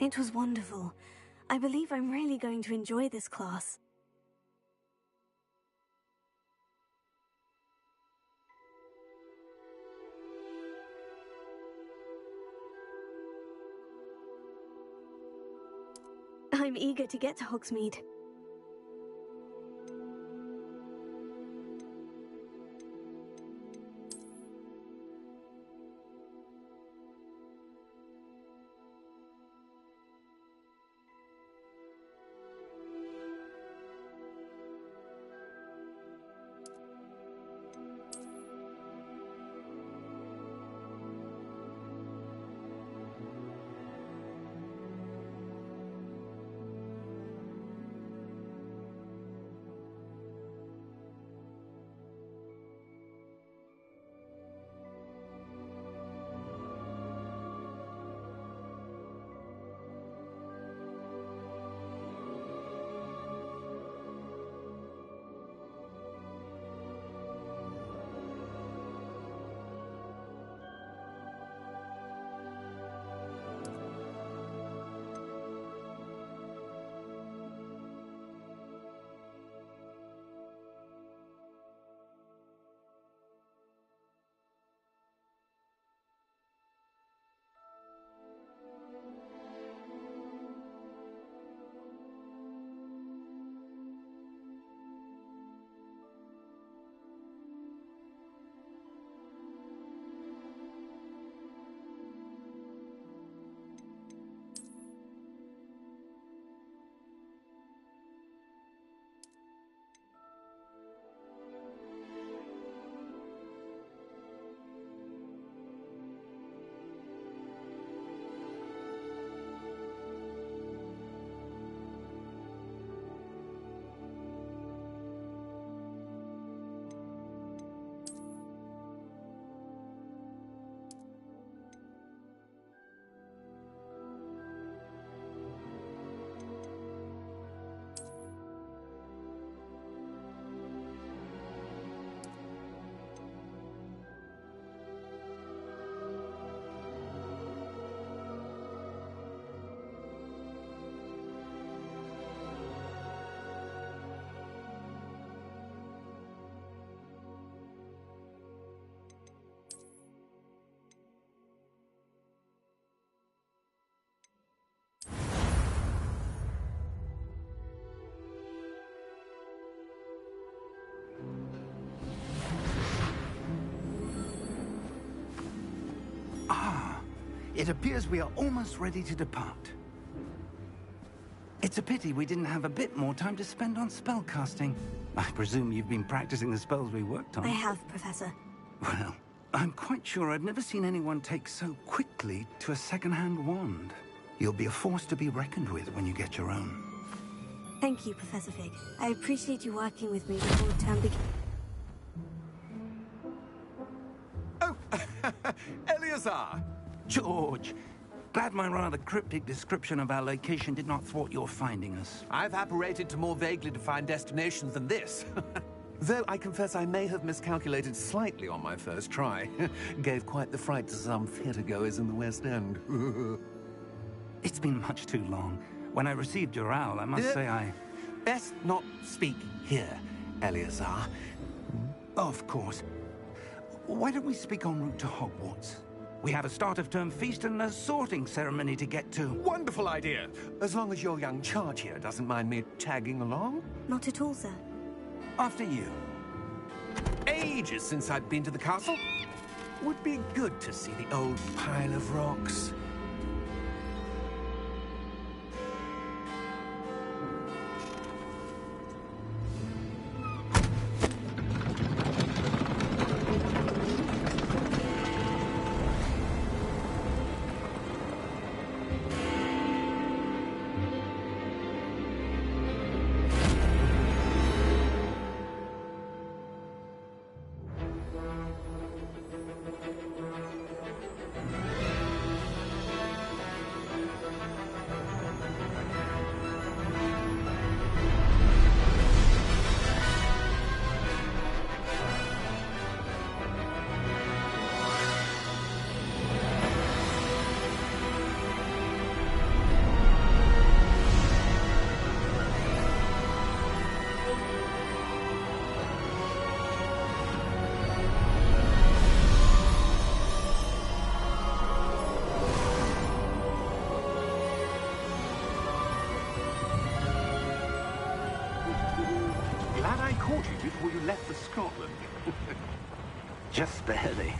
It was wonderful. I believe I'm really going to enjoy this class. I'm eager to get to Hogsmeade. It appears we are almost ready to depart. It's a pity we didn't have a bit more time to spend on spellcasting. I presume you've been practicing the spells we worked on. I have, Professor. Well, I'm quite sure I've never seen anyone take so quickly to a second-hand wand. You'll be a force to be reckoned with when you get your own. Thank you, Professor Fig. I appreciate you working with me before term begins. Oh, Eleazar! George! Glad my rather cryptic description of our location did not thwart your finding us. I've apparated to more vaguely defined destinations than this. Though I confess I may have miscalculated slightly on my first try. Gave quite the fright to some theatre-goers in the West End. It's been much too long. When I received your owl, I must say I... Best not speak here, Eleazar. Of course. Why don't we speak en route to Hogwarts? We have a start-of-term feast and a sorting ceremony to get to. Wonderful idea! As long as your young charge here doesn't mind me tagging along. Not at all, sir. After you. Ages since I've been to the castle. Would be good to see the old pile of rocks. left for Scotland. Just barely.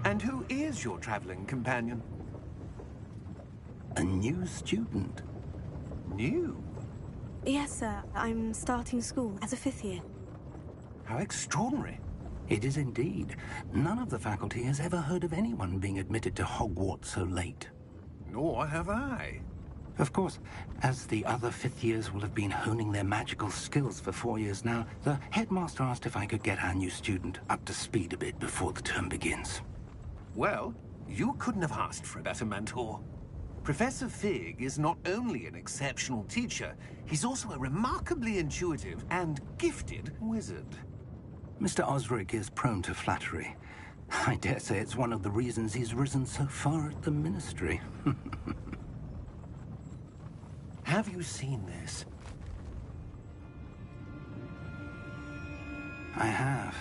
And who is your traveling companion? A new student. New? Yes, sir. I'm starting school as a 5th year. How extraordinary. It is indeed. None of the faculty has ever heard of anyone being admitted to Hogwarts so late. Nor have I. Of course, as the other 5th years will have been honing their magical skills for 4 years now, the headmaster asked if I could get our new student up to speed a bit before the term begins. Well, you couldn't have asked for a better mentor. Professor Fig is not only an exceptional teacher, he's also a remarkably intuitive and gifted wizard. Mr. Osric is prone to flattery. I dare say it's one of the reasons he's risen so far at the Ministry. Have you seen this? I have.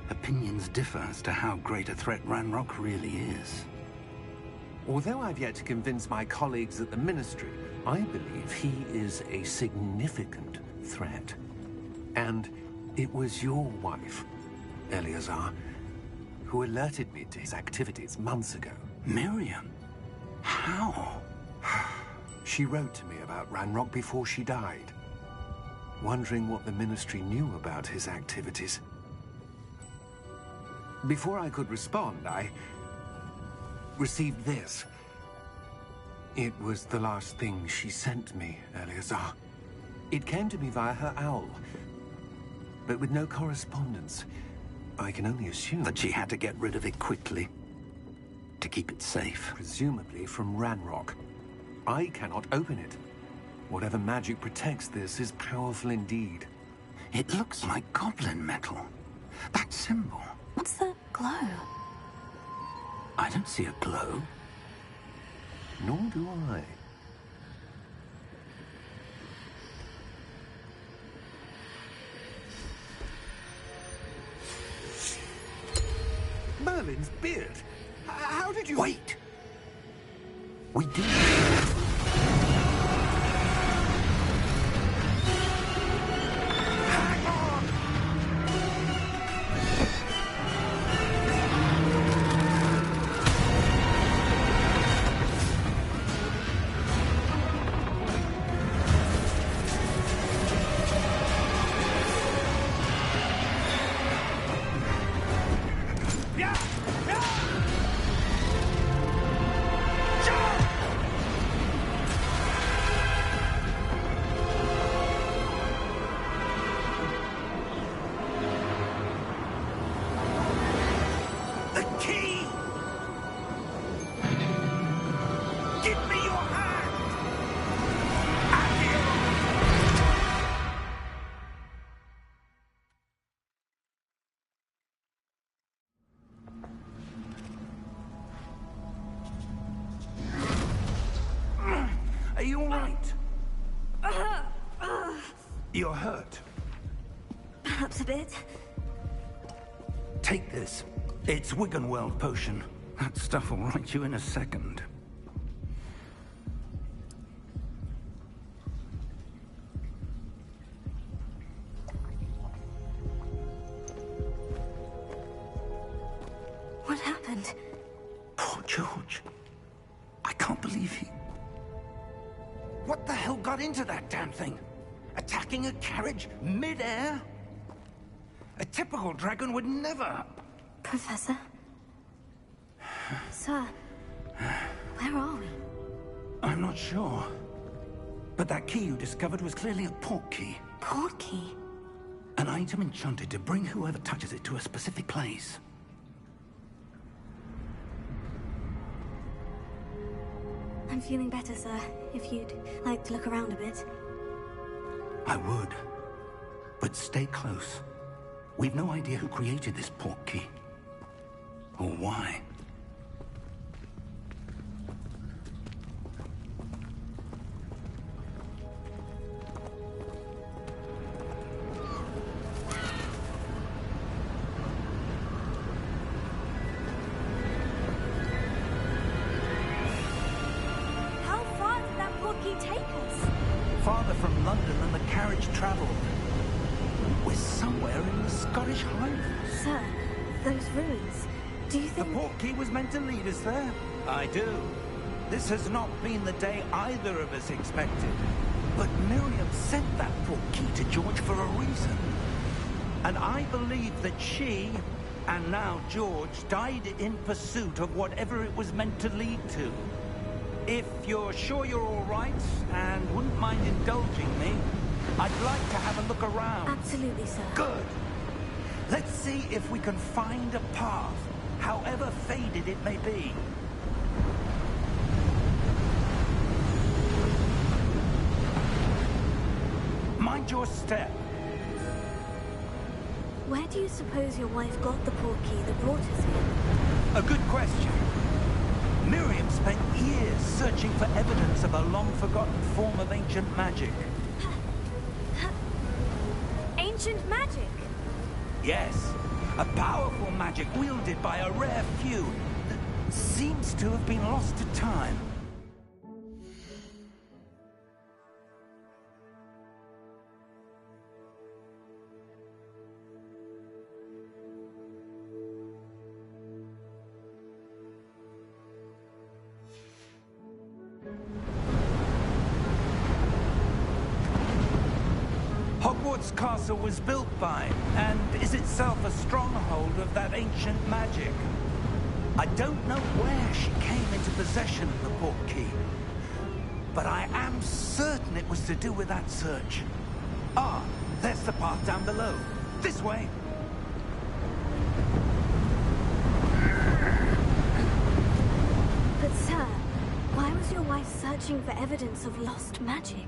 Opinions differ as to how great a threat Ranrock really is. Although I've yet to convince my colleagues at the Ministry, I believe he is a significant threat. And it was your wife, Eleazar, who alerted me to his activities months ago. Miriam? How? She wrote to me about Ranrock before she died, wondering what the Ministry knew about his activities. Before I could respond, I received this. It was the last thing she sent me, Eleazar. It came to me via her owl, but with no correspondence. I can only assume That she had to get rid of it quickly, to keep it safe. presumably from Ranrock. I cannot open it. Whatever magic protects this is powerful indeed. It looks like goblin metal. That symbol. What's that glow? I don't see a glow. Nor do I. Merlin's beard. How did you... Wait! We did. Hang on! Yeah! Yeah! The key! Give me your hand! Are you all right? You're hurt. Perhaps a bit. Take this. It's Wiggenweld potion. That stuff will right you in a second. What happened? Poor George. I can't believe he... What the hell got into that damn thing? Attacking a carriage mid-air? A typical dragon would never... Professor? Sir, where are we? I'm not sure. But that key you discovered was clearly a port key. Port key? An item enchanted to bring whoever touches it to a specific place. I'm feeling better, sir. If you'd like to look around a bit. I would. But stay close. We've no idea who created this port key. Or why. How far did that port key take us? Farther from London than the carriage traveled. We're somewhere in the Scottish Highlands. Sir, those ruins. Do you The think... portkey was meant to lead us there? I do. This has not been the day either of us expected. But Miriam sent that portkey to George for a reason. And I believe that she, and now George, died in pursuit of whatever it was meant to lead to. If you're sure you're all right, and wouldn't mind indulging me, I'd like to have a look around. Absolutely, sir. Good. Let's see if we can find a path, however faded it may be. Mind your step. Where do you suppose your wife got the portkey that brought us here? A good question. Miriam spent years searching for evidence of a long-forgotten form of ancient magic. Ancient magic? Yes, a powerful magic wielded by a rare few that seems to have been lost to time. Hogwarts Castle was built by, and is itself a stronghold of that ancient magic. I don't know where she came into possession of the portkey, but I am certain it was to do with that search. Ah, there's the path down below. This way. But sir, why was your wife searching for evidence of lost magic?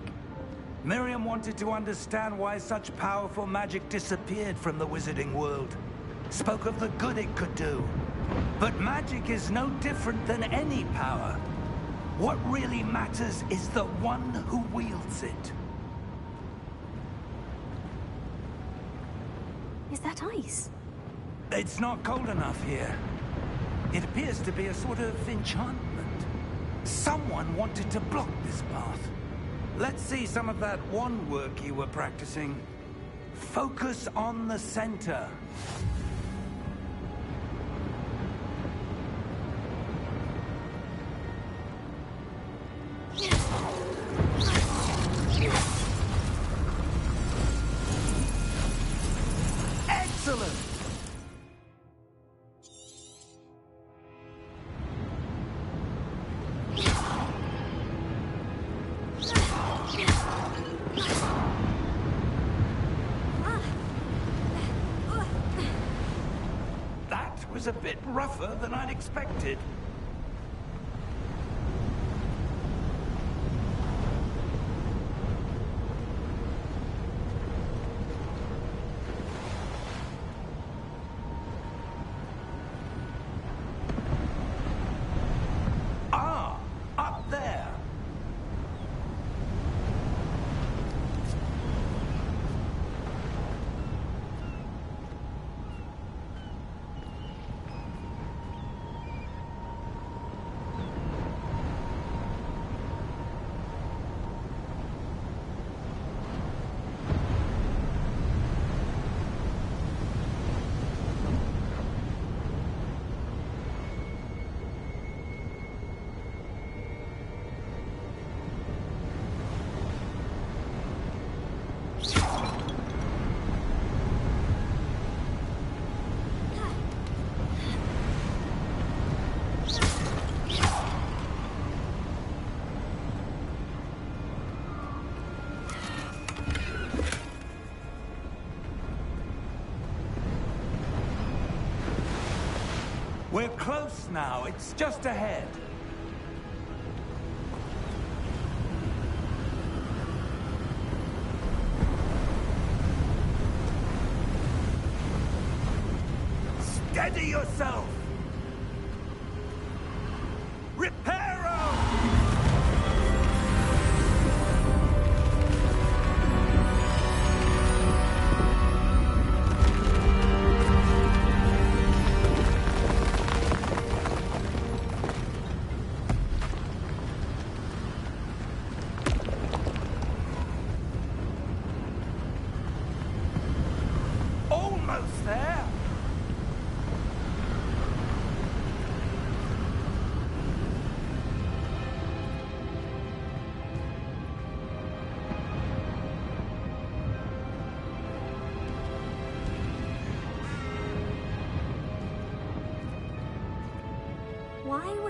Miriam wanted to understand why such powerful magic disappeared from the wizarding world. Spoke of the good it could do. But magic is no different than any power. What really matters is the one who wields it. Is that ice? It's not cold enough here. It appears to be a sort of enchantment. Someone wanted to block this path. Let's see some of that wand work you were practicing. Focus on the center. Excellent! That was a bit rougher than I'd expected. Ah, up there. We're close now. It's just ahead. Steady yourself! Reparo!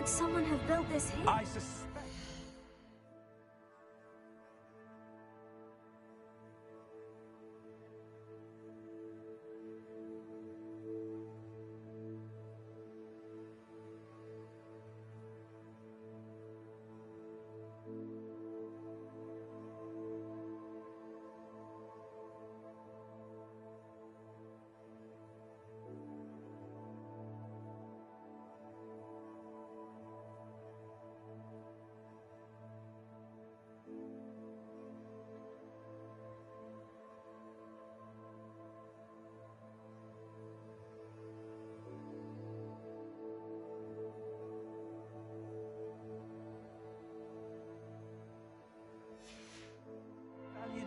Could someone have built this here? I suspect...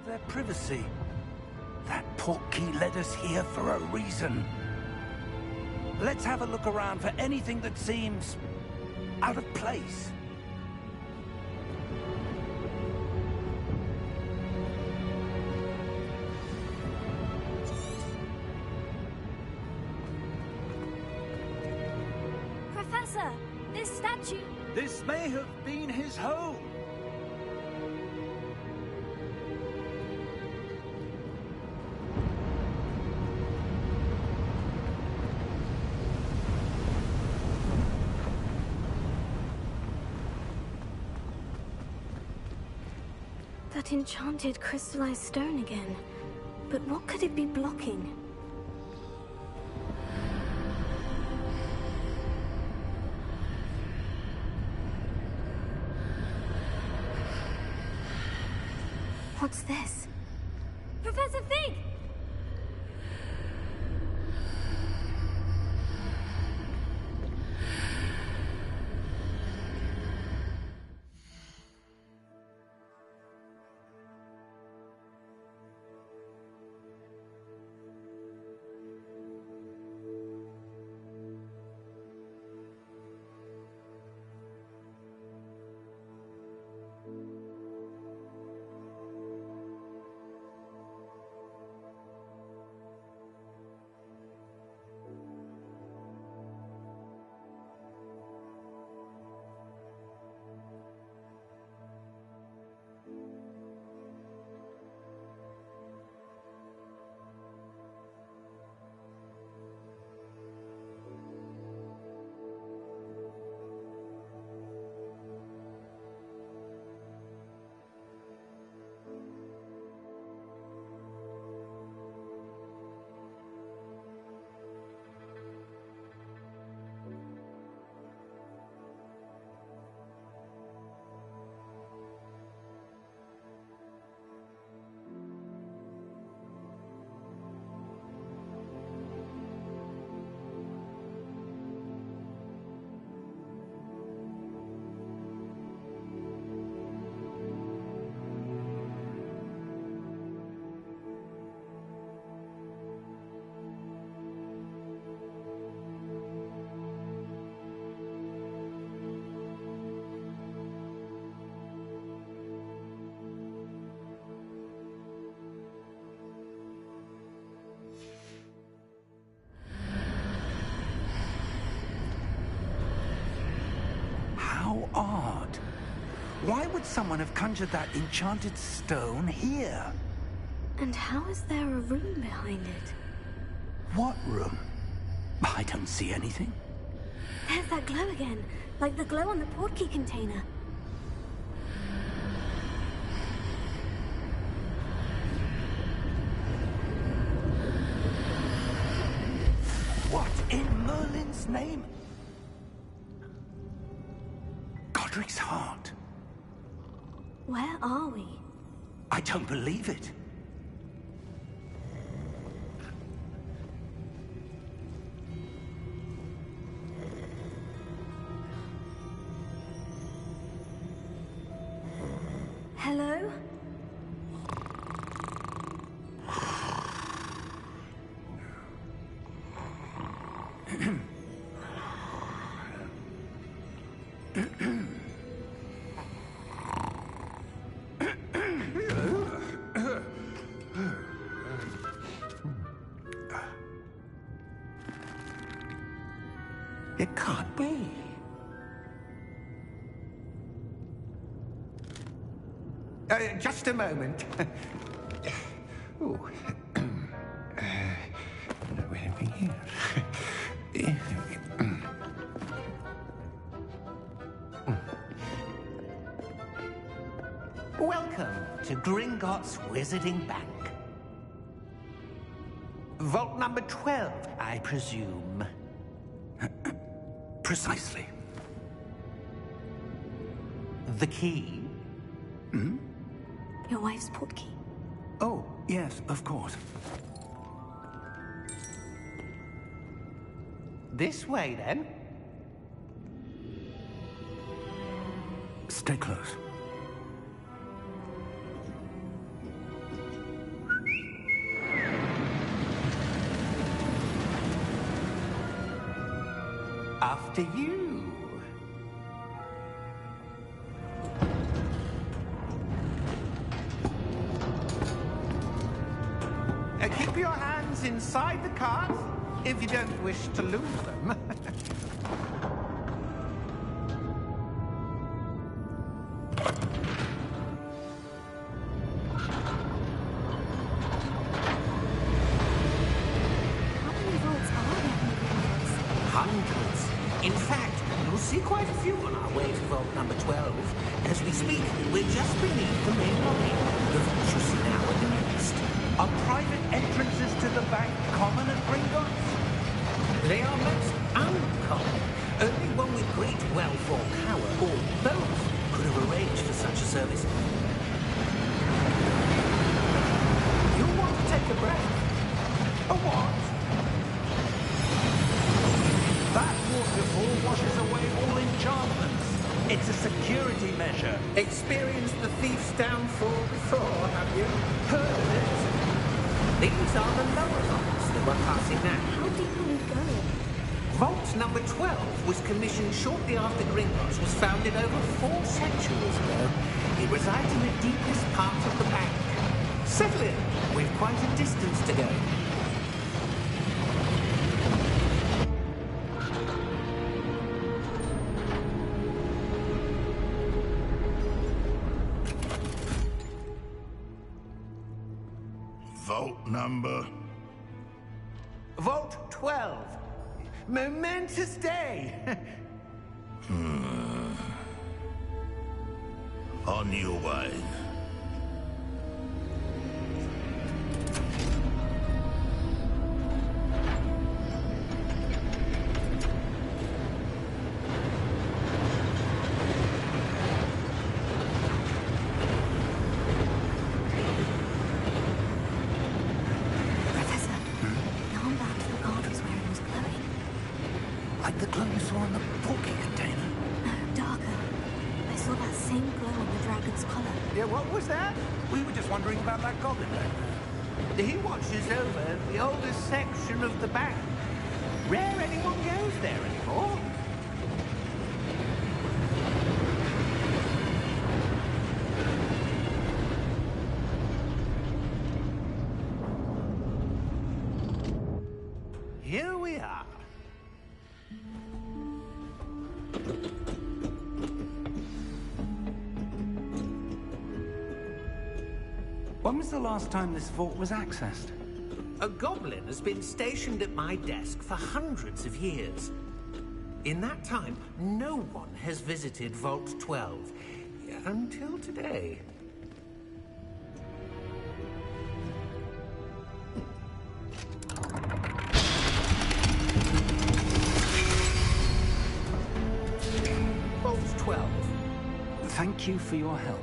Their privacy. That portkey led us here for a reason. Let's have a look around for anything that seems out of place. Professor, this statue... This may have been his home. That enchanted crystallized stone again. But what could it be blocking? What's this? Professor Fig! How odd. Why would someone have conjured that enchanted stone here? And how is there a room behind it? What room? I don't see anything. There's that glow again, like the glow on the portkey container. What in Merlin's name? Godric's heart. Where are we? I don't believe it. Hello? It can't be. Just a moment. Ooh. No, anything here? Welcome to Gringotts Wizarding Bank. Vault number 12, I presume. Precisely. The key? Hmm? Your wife's portkey. Oh, yes, of course. This way, then. Stay close. After you. Keep your hands inside the cart if you don't wish to lose them. How many vaults are there in Gringotts? Hundreds. In fact, you'll see quite a few on our way to vault number 12. As we speak, we're just beneath the main lobby. The vaults you see now in the east. Are private entrances to the bank common at Gringotts? They are most uncommon. Only one with great wealth or power, or both, could have arranged for such a service. You'll want to take a breath. A what? That waterfall washes away all enchantments. It's a security measure. Experienced the thief's downfall before, have you? Heard of it? These are the lower vaults that we're passing now. How deep will we go? Vault number 12 was commissioned shortly after Gringotts was founded over 4 centuries ago. It resides in the deepest part of the bank. Settle in. We've quite a distance to go. Vault number? Vault 12. Momentous day. On your way. Professor, the armband the guard was wearing was glowing. Like the glow you saw in the porky container? No, darker. I saw that same glow on the dragon's collar. Yeah, what was that? We were just wondering about that goblin back there. He watches over the oldest section of the bank. Rare anyone goes there anymore. Here we are. When was the last time this vault was accessed? A goblin has been stationed at my desk for hundreds of years. In that time, no one has visited Vault 12. Until today. Vault 12. Thank you for your help.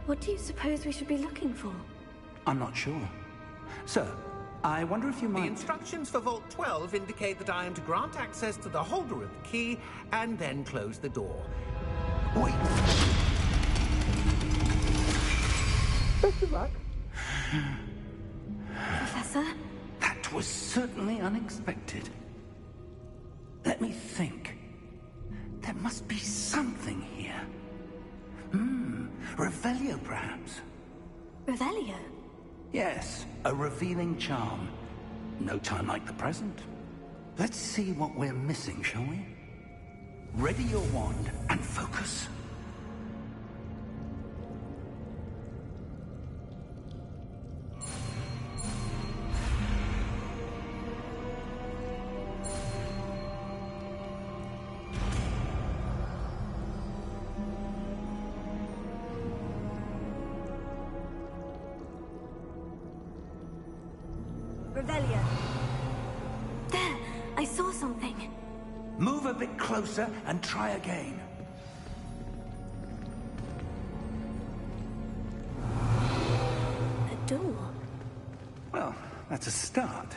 What do you suppose we should be looking for? I'm not sure. Sir, I wonder if you might... The instructions for Vault 12 indicate that I am to grant access to the holder of the key and then close the door. Wait. Best of luck. Professor? That was certainly unexpected. Let me think. There must be something here. Revelio, perhaps. Revelio? Yes, a revealing charm. No time like the present. Let's see what we're missing, shall we? Ready your wand and focus. Revelio. There! I saw something. Move a bit closer and try again. A door. Well, that's a start.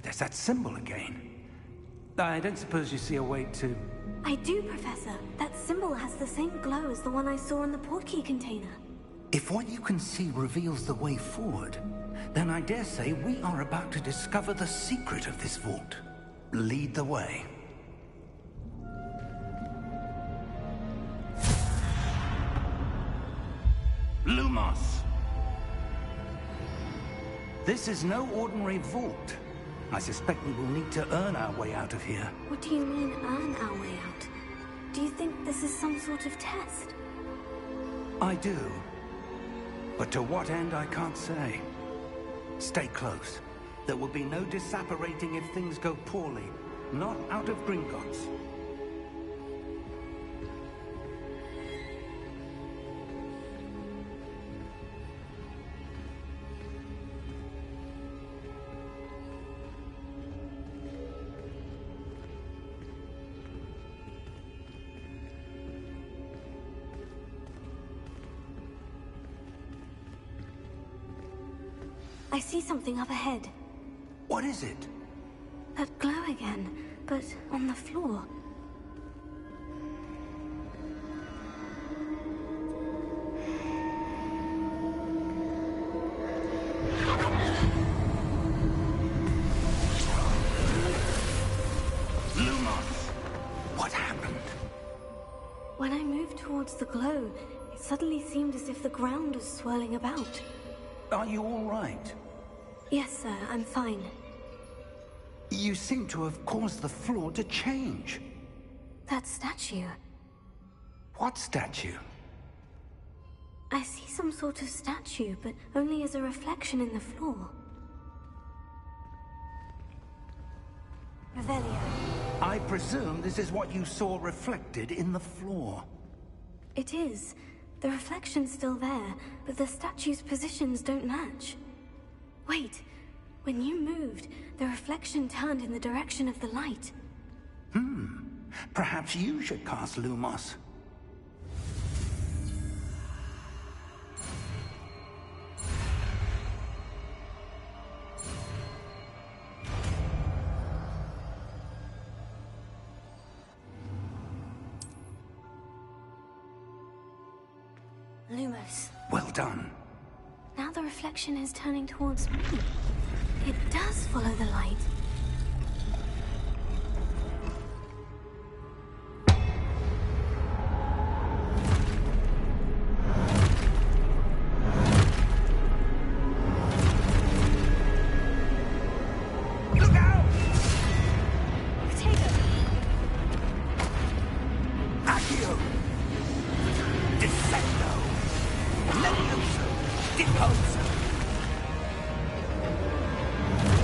There's that symbol again. I don't suppose you see a way to... I do, Professor. That symbol has the same glow as the one I saw in the portkey container. If what you can see reveals the way forward, then I dare say we are about to discover the secret of this vault. Lead the way. Lumos! This is no ordinary vault. I suspect we will need to earn our way out of here. What do you mean, earn our way out? Do you think this is some sort of test? I do. But to what end, I can't say. Stay close. There will be no disapparating if things go poorly. Not out of Gringotts. I see something up ahead. What is it? That glow again, but on the floor. Lumos! What happened? When I moved towards the glow, it suddenly seemed as if the ground was swirling about. Are you all right? Yes, sir, I'm fine. You seem to have caused the floor to change. That statue. What statue? I see some sort of statue, but only as a reflection in the floor. Revelio. I presume this is what you saw reflected in the floor. It is. The reflection's still there, but the statue's positions don't match. Wait. When you moved, the reflection turned in the direction of the light. Perhaps you should cast Lumos. Lumos. Well done. Now the reflection is turning towards me. It does follow the light. Look out! Potato! Accio! Defendo! Levioso! Deposo!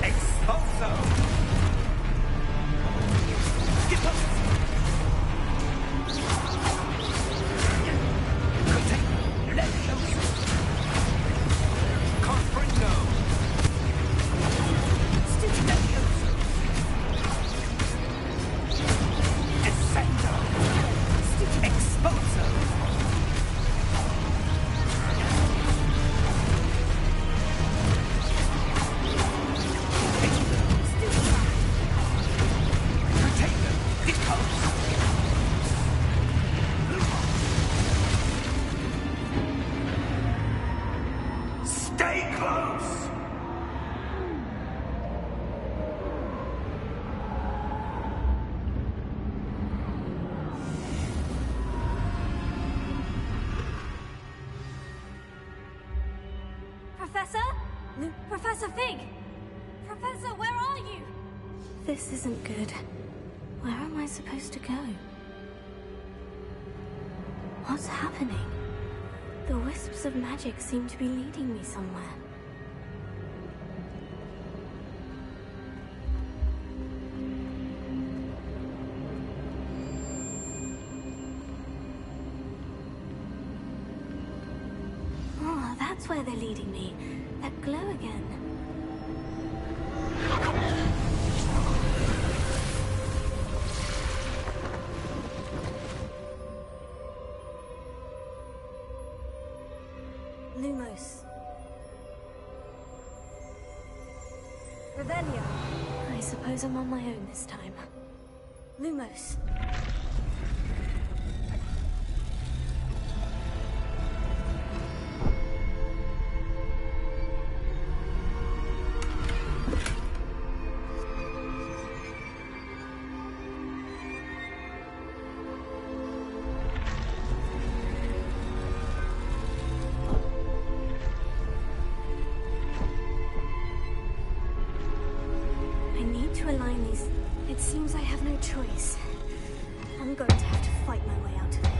Expulso! Professor Fig! Professor, where are you? This isn't good. Where am I supposed to go? What's happening? The wisps of magic seem to be leading me somewhere. Oh, that's where they're leading me. That glow again. Lumos. Revelio. I suppose I'm on my own this time. Lumos. To align these, it seems I have no choice. I'm going to have to fight my way out of here.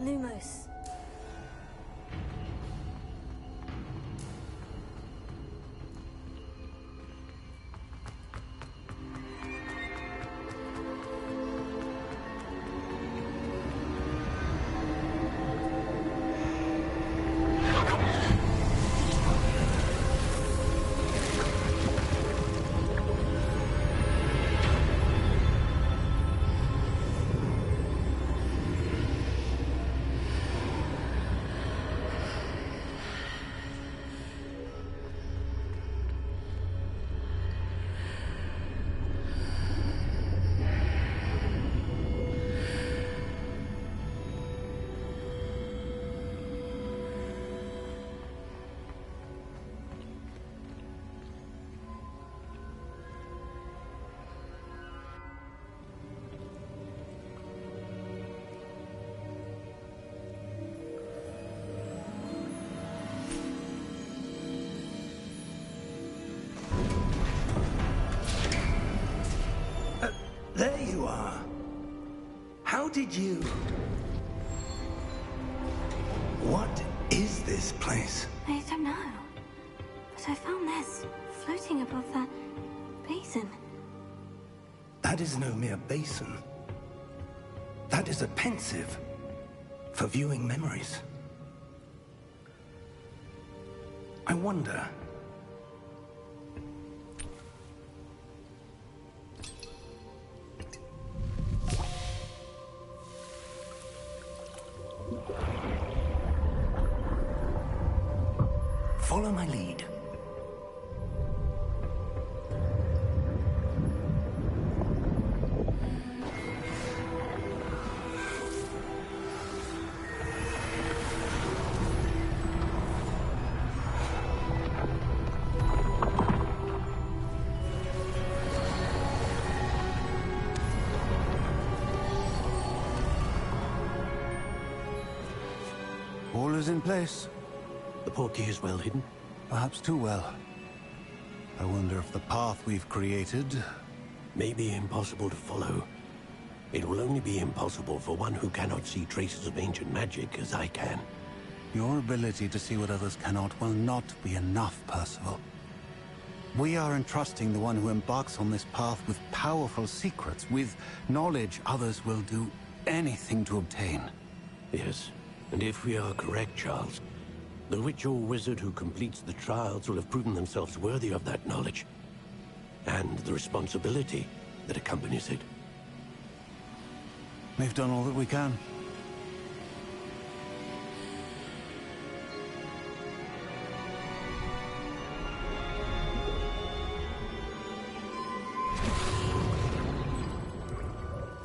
Lumos. There you are. How did you... What is this place? I don't know. But I found this floating above that basin. That is no mere basin. That is a pensive for viewing memories. I wonder... Follow my lead. in place. The portkey is well hidden? Perhaps too well. I wonder if the path we've created... may be impossible to follow. It will only be impossible for one who cannot see traces of ancient magic as I can. Your ability to see what others cannot will not be enough, Percival. We are entrusting the one who embarks on this path with powerful secrets, with knowledge others will do anything to obtain. Yes, and if we are correct, Charles, the witch or wizard who completes the trials will have proven themselves worthy of that knowledge, and the responsibility that accompanies it. We've done all that we can.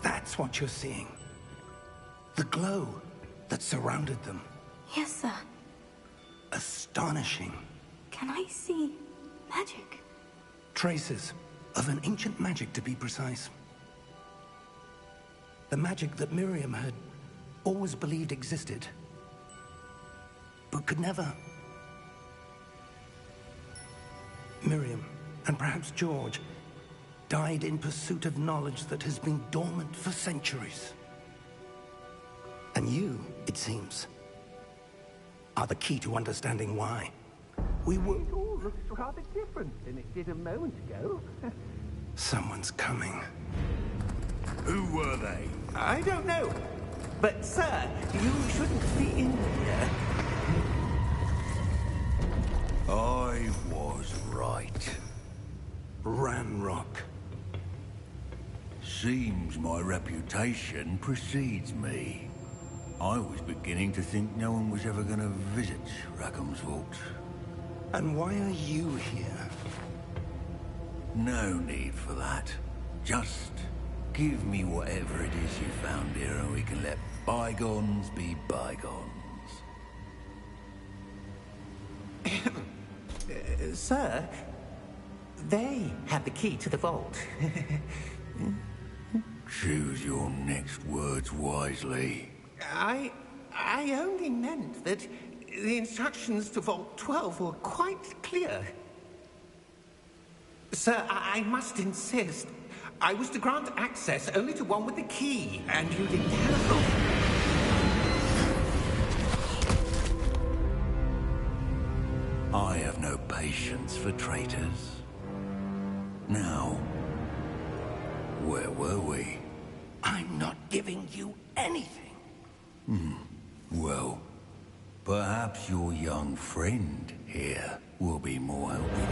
That's what you're seeing. The glow that surrounded them. Yes, sir. Astonishing. Can I see magic? Traces of an ancient magic, to be precise. The magic that Miriam had always believed existed, but could never. Miriam, and perhaps George, died in pursuit of knowledge that has been dormant for centuries. And you, it seems, are the key to understanding why. We were... It all looks rather different than it did a moment ago. Someone's coming. Who were they? I don't know. But, sir, you shouldn't be in here. I was right. Ranrock. Seems my reputation precedes me. I was beginning to think no one was ever going to visit Rackham's vault. And why are you here? No need for that. Just give me whatever it is you found here and we can let bygones be bygones. Sir, they had the key to the vault. Choose your next words wisely. I only meant that the instructions to Vault 12 were quite clear. Sir, I must insist. I was to grant access only to one with the key, and you didn't have... I have no patience for traitors. Now, where were we? I'm not giving you anything. Well, perhaps your young friend here will be more helpful.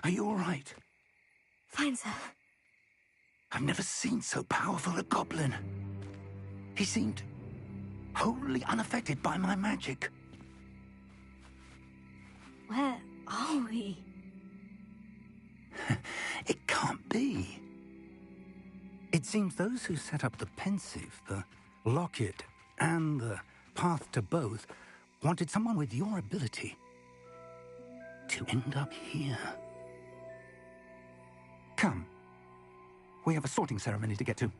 Are you all right? Fine, sir. I've never seen so powerful a goblin. He seemed wholly unaffected by my magic. Where are we? It can't be. It seems those who set up the pensive, the locket, and the path to both wanted someone with your ability to end up here. Come. We have a sorting ceremony to get to.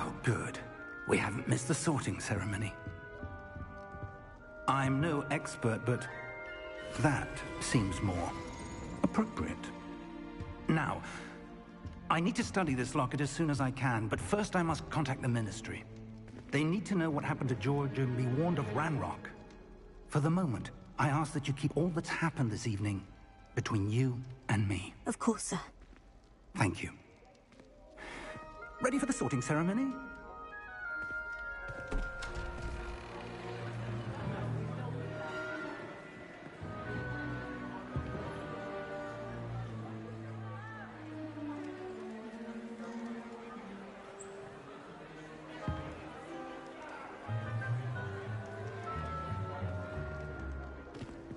Oh, good. We haven't missed the sorting ceremony. I'm no expert, but that seems more appropriate. Now, I need to study this locket as soon as I can, but first I must contact the Ministry. They need to know what happened to George and be warned of Ranrock. For the moment, I ask that you keep all that's happened this evening between you and me. Of course, sir. Thank you. Ready for the sorting ceremony?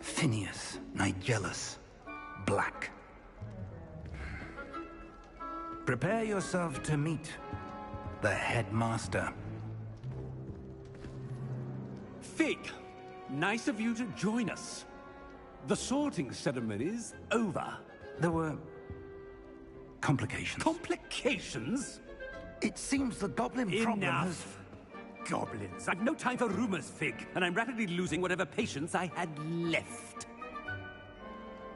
Phineas, Nigellus, Black. Prepare yourself to meet the headmaster. Fig, nice of you to join us. The sorting ceremony's over. There were complications. Complications? It seems the goblin problem has... Enough! Goblins. I've no time for rumors, Fig, and I'm rapidly losing whatever patience I had left.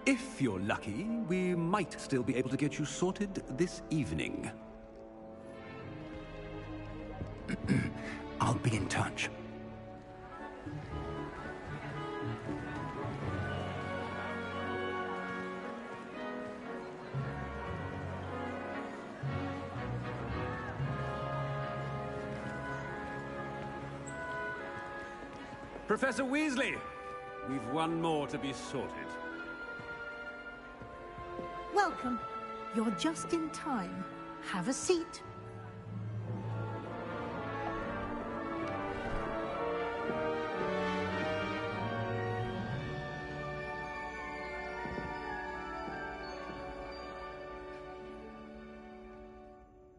If you're lucky, we might still be able to get you sorted this evening. I'll be in touch. Professor Weasley, we've one more to be sorted. Welcome. You're just in time. Have a seat.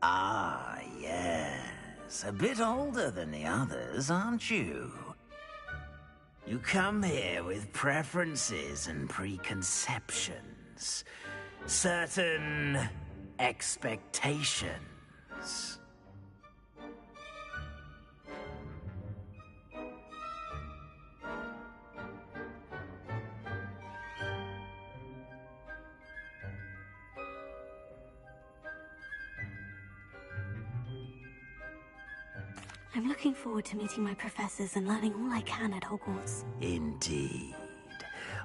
Ah, yes. A bit older than the others, aren't you? You come here with preferences and preconceptions. Certain expectations. I'm looking forward to meeting my professors and learning all I can at Hogwarts. Indeed.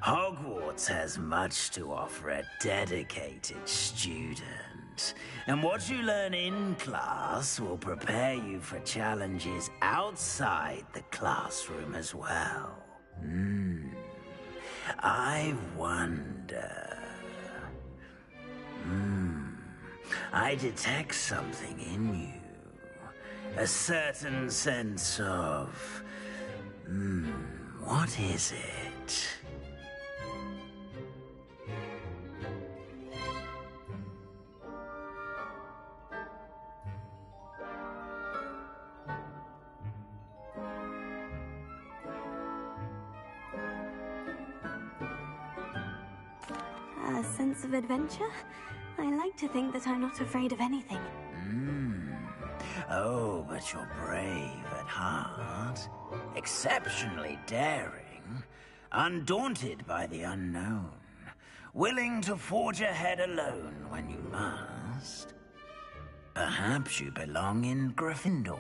Hogwarts has much to offer a dedicated student. And what you learn in class will prepare you for challenges outside the classroom as well. I wonder... I detect something in you. A certain sense of... what is it? A sense of adventure? I like to think that I'm not afraid of anything. Oh, but you're brave at heart. Exceptionally daring. Undaunted by the unknown. Willing to forge ahead alone when you must. Perhaps you belong in Gryffindor.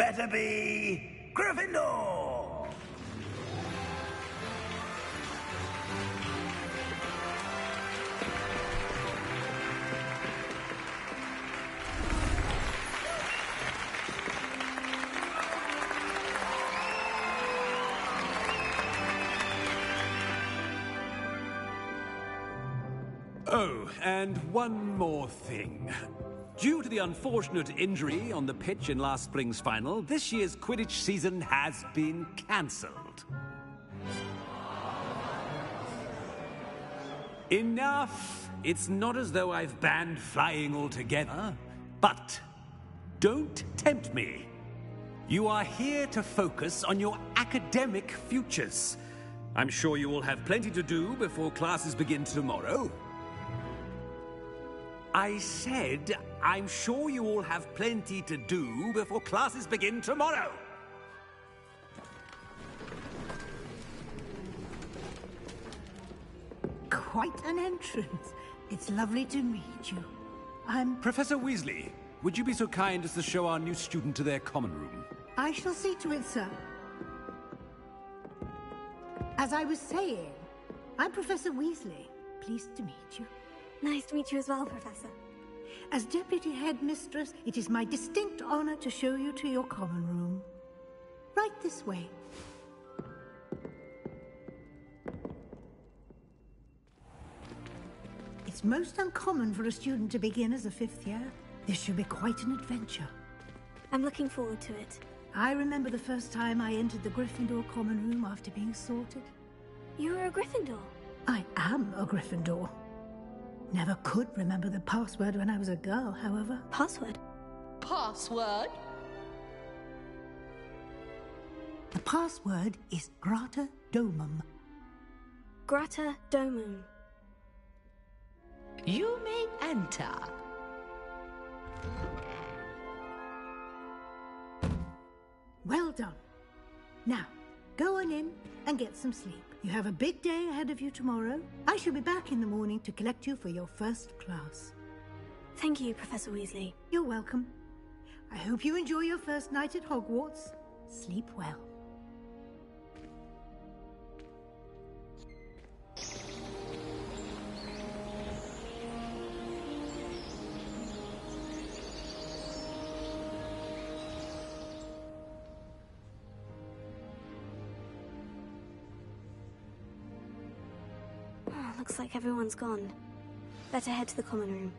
better be Gryffindor! Oh, and one more thing. Due to the unfortunate injury on the pitch in last spring's final, this year's Quidditch season has been cancelled. Enough! It's not as though I've banned flying altogether, but don't tempt me. You are here to focus on your academic futures. I'm sure you all have plenty to do before classes begin tomorrow. I said, I'm sure you all have plenty to do before classes begin tomorrow. Quite an entrance. It's lovely to meet you. Professor Weasley, would you be so kind as to show our new student to their common room? I shall see to it, sir. As I was saying, I'm Professor Weasley. Pleased to meet you. Nice to meet you as well, Professor. As Deputy Headmistress, it is my distinct honor to show you to your common room. Right this way. It's most uncommon for a student to begin as a fifth year. This should be quite an adventure. I'm looking forward to it. I remember the first time I entered the Gryffindor common room after being sorted. You were a Gryffindor? I am a Gryffindor. Never could remember the password when I was a girl, however. Password? Password? The password is Grata Domum. Grata Domum. You may enter. Well done. Now, go on in and get some sleep. You have a big day ahead of you tomorrow. I shall be back in the morning to collect you for your first class. Thank you, Professor Weasley. You're welcome. I hope you enjoy your first night at Hogwarts. Sleep well. Looks like everyone's gone. Better head to the common room.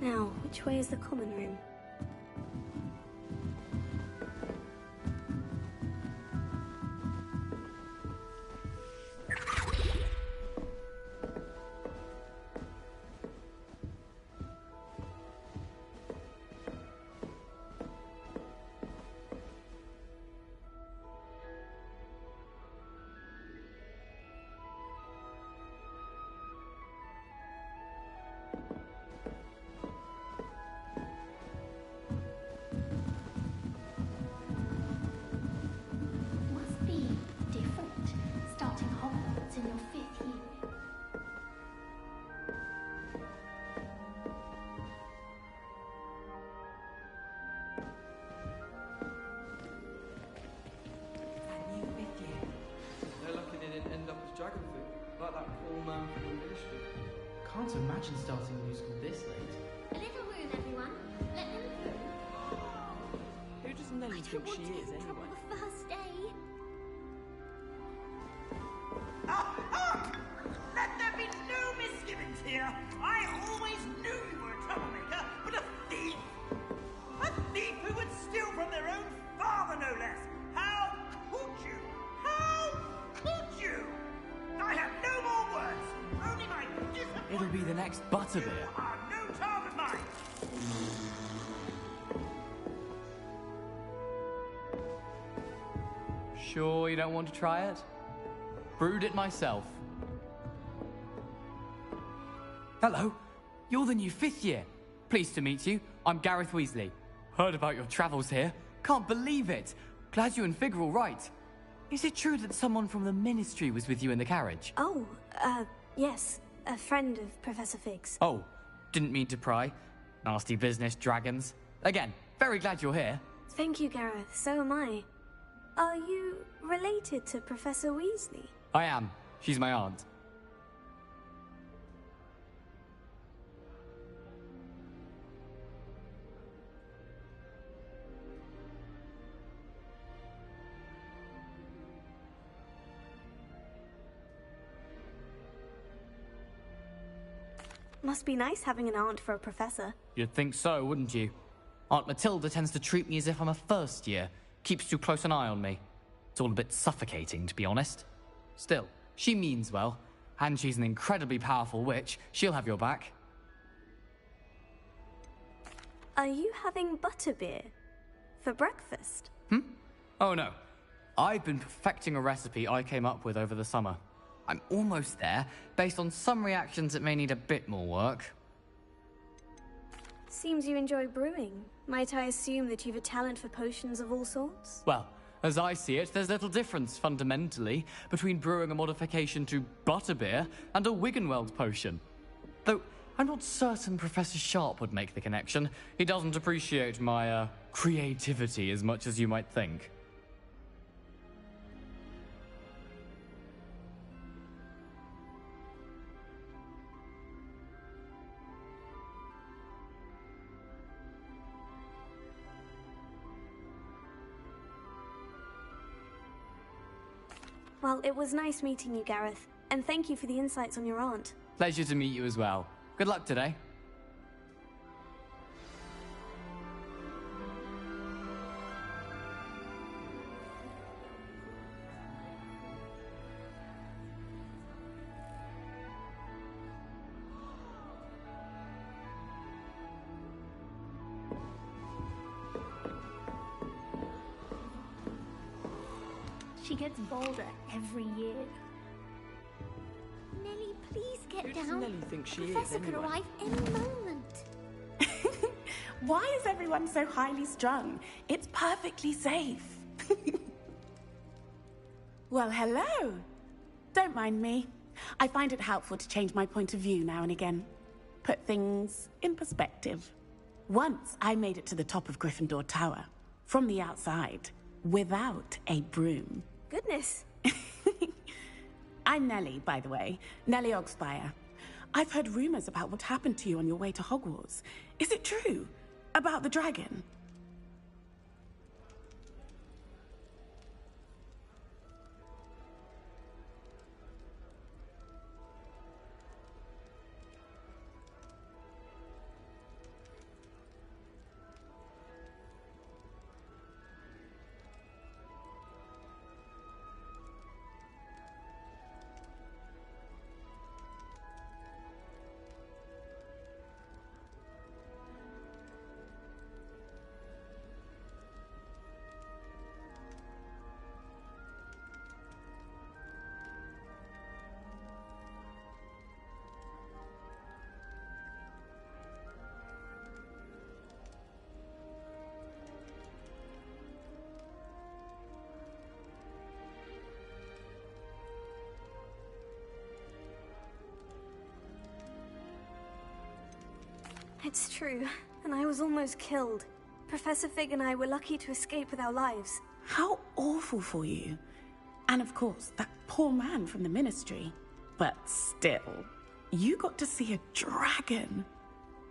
Now, which way is the common room? Can't imagine starting a musical this late. A little room, everyone. Let them through. Who does Nelly think she is, anyway? The first day. Let there be no misgivings here. I always knew you were a troublemaker, but a thief! A thief who would steal from their own father, no less! How could you? How could you? I have no more words. Only my disappointment. It'll be the next butterbeer. You are no child of mine. Sure you don't want to try it? Brewed it myself. Hello, you're the new 5th year. Pleased to meet you. I'm Gareth Weasley. Heard about your travels here. Can't believe it. Glad you and Fig are all right. Is it true that someone from the Ministry was with you in the carriage? Oh, yes. A friend of Professor Fig's. Oh, didn't mean to pry. Nasty business, dragons. Again, very glad you're here. Thank you, Gareth. So am I. Are you related to Professor Weasley? I am. She's my aunt. Must be nice having an aunt for a professor. You'd think so, wouldn't you? Aunt Matilda tends to treat me as if I'm a first year. Keeps too close an eye on me. It's all a bit suffocating, to be honest. Still, she means well. And she's an incredibly powerful witch. She'll have your back. Are you having butterbeer for breakfast? Oh no. I've been perfecting a recipe I came up with over the summer. I'm almost there. Based on some reactions, it may need a bit more work. Seems you enjoy brewing. Might I assume that you've a talent for potions of all sorts? Well, as I see it, there's little difference, fundamentally, between brewing a modification to butterbeer and a Wiggenweld potion. Though, I'm not certain Professor Sharp would make the connection. He doesn't appreciate my, creativity as much as you might think. Well, it was nice meeting you, Gareth. And thank you for the insights on your aunt. Pleasure to meet you as well. Good luck today. She gets bolder every year. Nelly, please get Who does down. Nelly think she Professor is, could anyway? arrive any moment. Why is everyone so highly strung? It's perfectly safe. Well, hello. Don't mind me. I find it helpful to change my point of view now and again. Put things in perspective. Once I made it to the top of Gryffindor Tower, from the outside, without a broom. Goodness. I'm Nelly, by the way. Nelly Ogspire. I've heard rumors about what happened to you on your way to Hogwarts. Is it true? About the dragon? It's true, and I was almost killed. Professor Fig and I were lucky to escape with our lives. How awful for you. And of course, that poor man from the Ministry. But still, you got to see a dragon.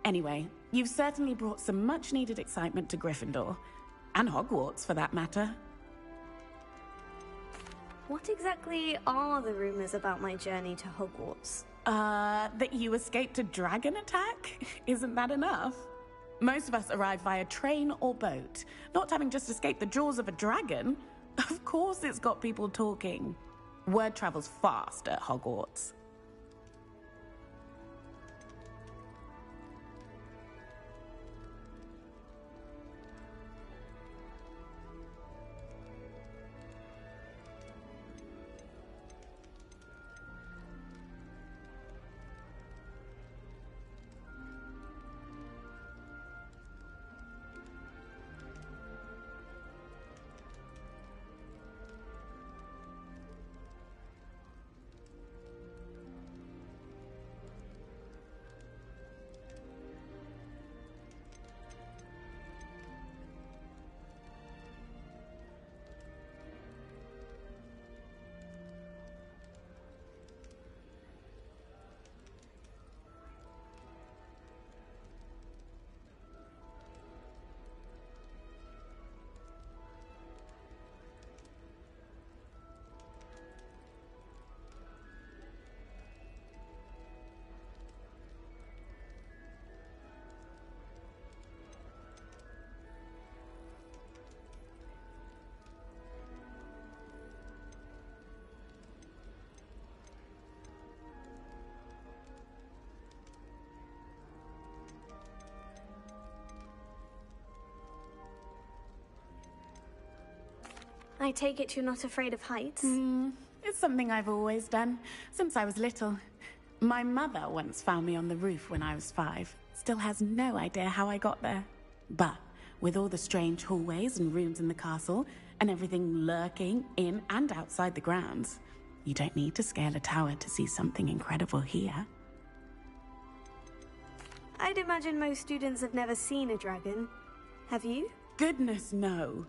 Anyway, you've certainly brought some much-needed excitement to Gryffindor. And Hogwarts, for that matter. What exactly are the rumors about my journey to Hogwarts? That you escaped a dragon attack? Isn't that enough? Most of us arrive via train or boat, not having just escaped the jaws of a dragon. Of course it's got people talking. Word travels fast at Hogwarts. I take it you're not afraid of heights? It's something I've always done, since I was little. My mother once found me on the roof when I was 5. Still has no idea how I got there. But with all the strange hallways and rooms in the castle, and everything lurking in and outside the grounds, you don't need to scale a tower to see something incredible here. I'd imagine most students have never seen a dragon. Have you? Goodness, no.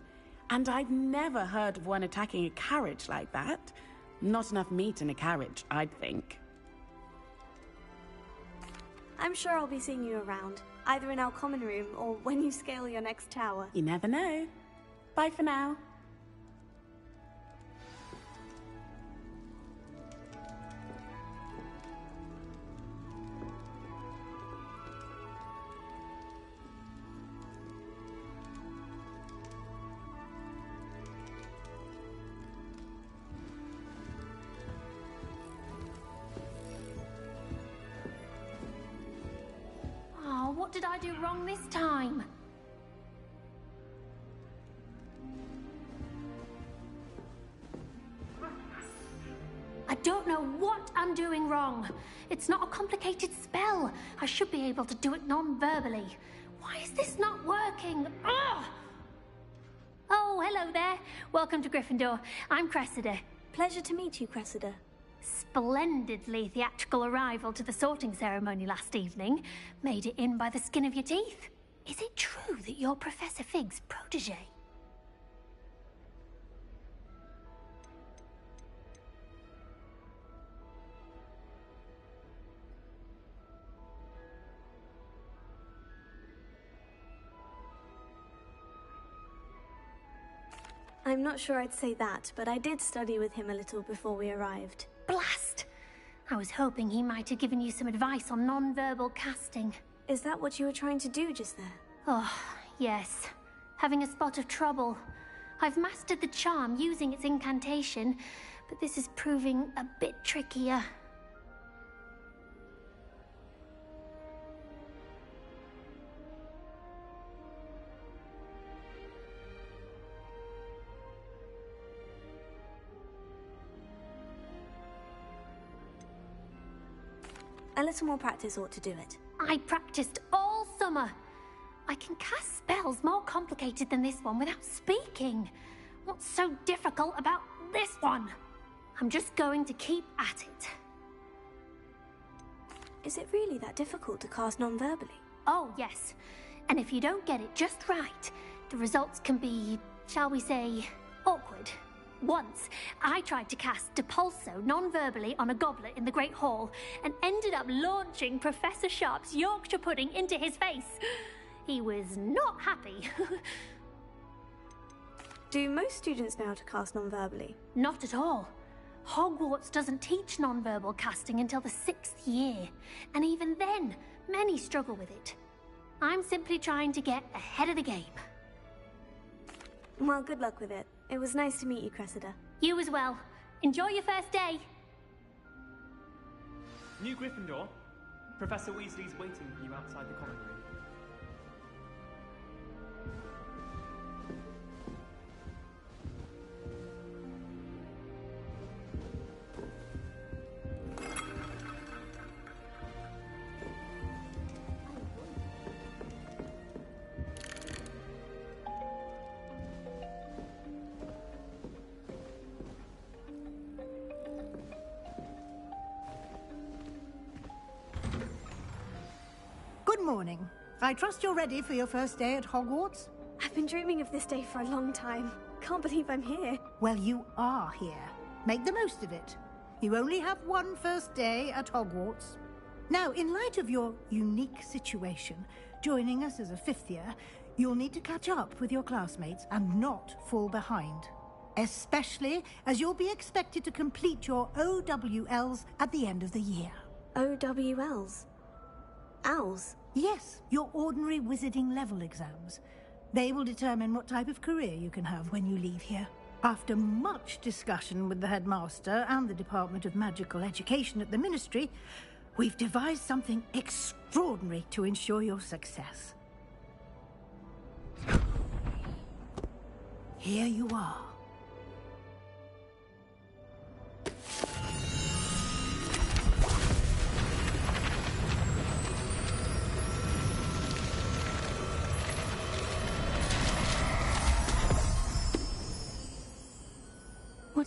And I've never heard of one attacking a carriage like that. Not enough meat in a carriage, I'd think. I'm sure I'll be seeing you around, either in our common room or when you scale your next tower. You never know. Bye for now. Oh, what did I do wrong this time? I don't know what I'm doing wrong. It's not a complicated spell. I should be able to do it non-verbally. Why is this not working? Ugh! Oh, hello there. Welcome to Gryffindor. I'm Cressida. Pleasure to meet you, Cressida. Splendidly theatrical arrival to the sorting ceremony last evening. Made it in by the skin of your teeth. Is it true that you're Professor Fig's protege? I'm not sure I'd say that, but I did study with him a little before we arrived. Blast! I was hoping he might have given you some advice on non-verbal casting. Is that what you were trying to do just there? Oh, yes. Having a spot of trouble. I've mastered the charm using its incantation, but this is proving a bit trickier. A little more practice ought to do it. I practiced all summer. I can cast spells more complicated than this one without speaking. What's so difficult about this one? I'm just going to keep at it. Is it really that difficult to cast non-verbally? Oh, yes. And if you don't get it just right, the results can be, shall we say, awkward. Once, I tried to cast Depulso non-verbally on a goblet in the Great Hall and ended up launching Professor Sharp's Yorkshire pudding into his face. He was not happy. Do most students know how to cast non-verbally? Not at all. Hogwarts doesn't teach non-verbal casting until the 6th year, and even then, many struggle with it. I'm simply trying to get ahead of the game. Well, good luck with it. It was nice to meet you, Cressida. You as well. Enjoy your first day. New Gryffindor, Professor Weasley's waiting for you outside the common room. Good morning. I trust you're ready for your first day at Hogwarts? I've been dreaming of this day for a long time. Can't believe I'm here. Well, you are here. Make the most of it. You only have one first day at Hogwarts. Now, in light of your unique situation, joining us as a 5th year, you'll need to catch up with your classmates and not fall behind. Especially as you'll be expected to complete your OWLs at the end of the year. OWLs? Owls? Yes, your ordinary wizarding level exams. They will determine what type of career you can have when you leave here. After much discussion with the headmaster and the Department of Magical Education at the Ministry, we've devised something extraordinary to ensure your success. Here you are.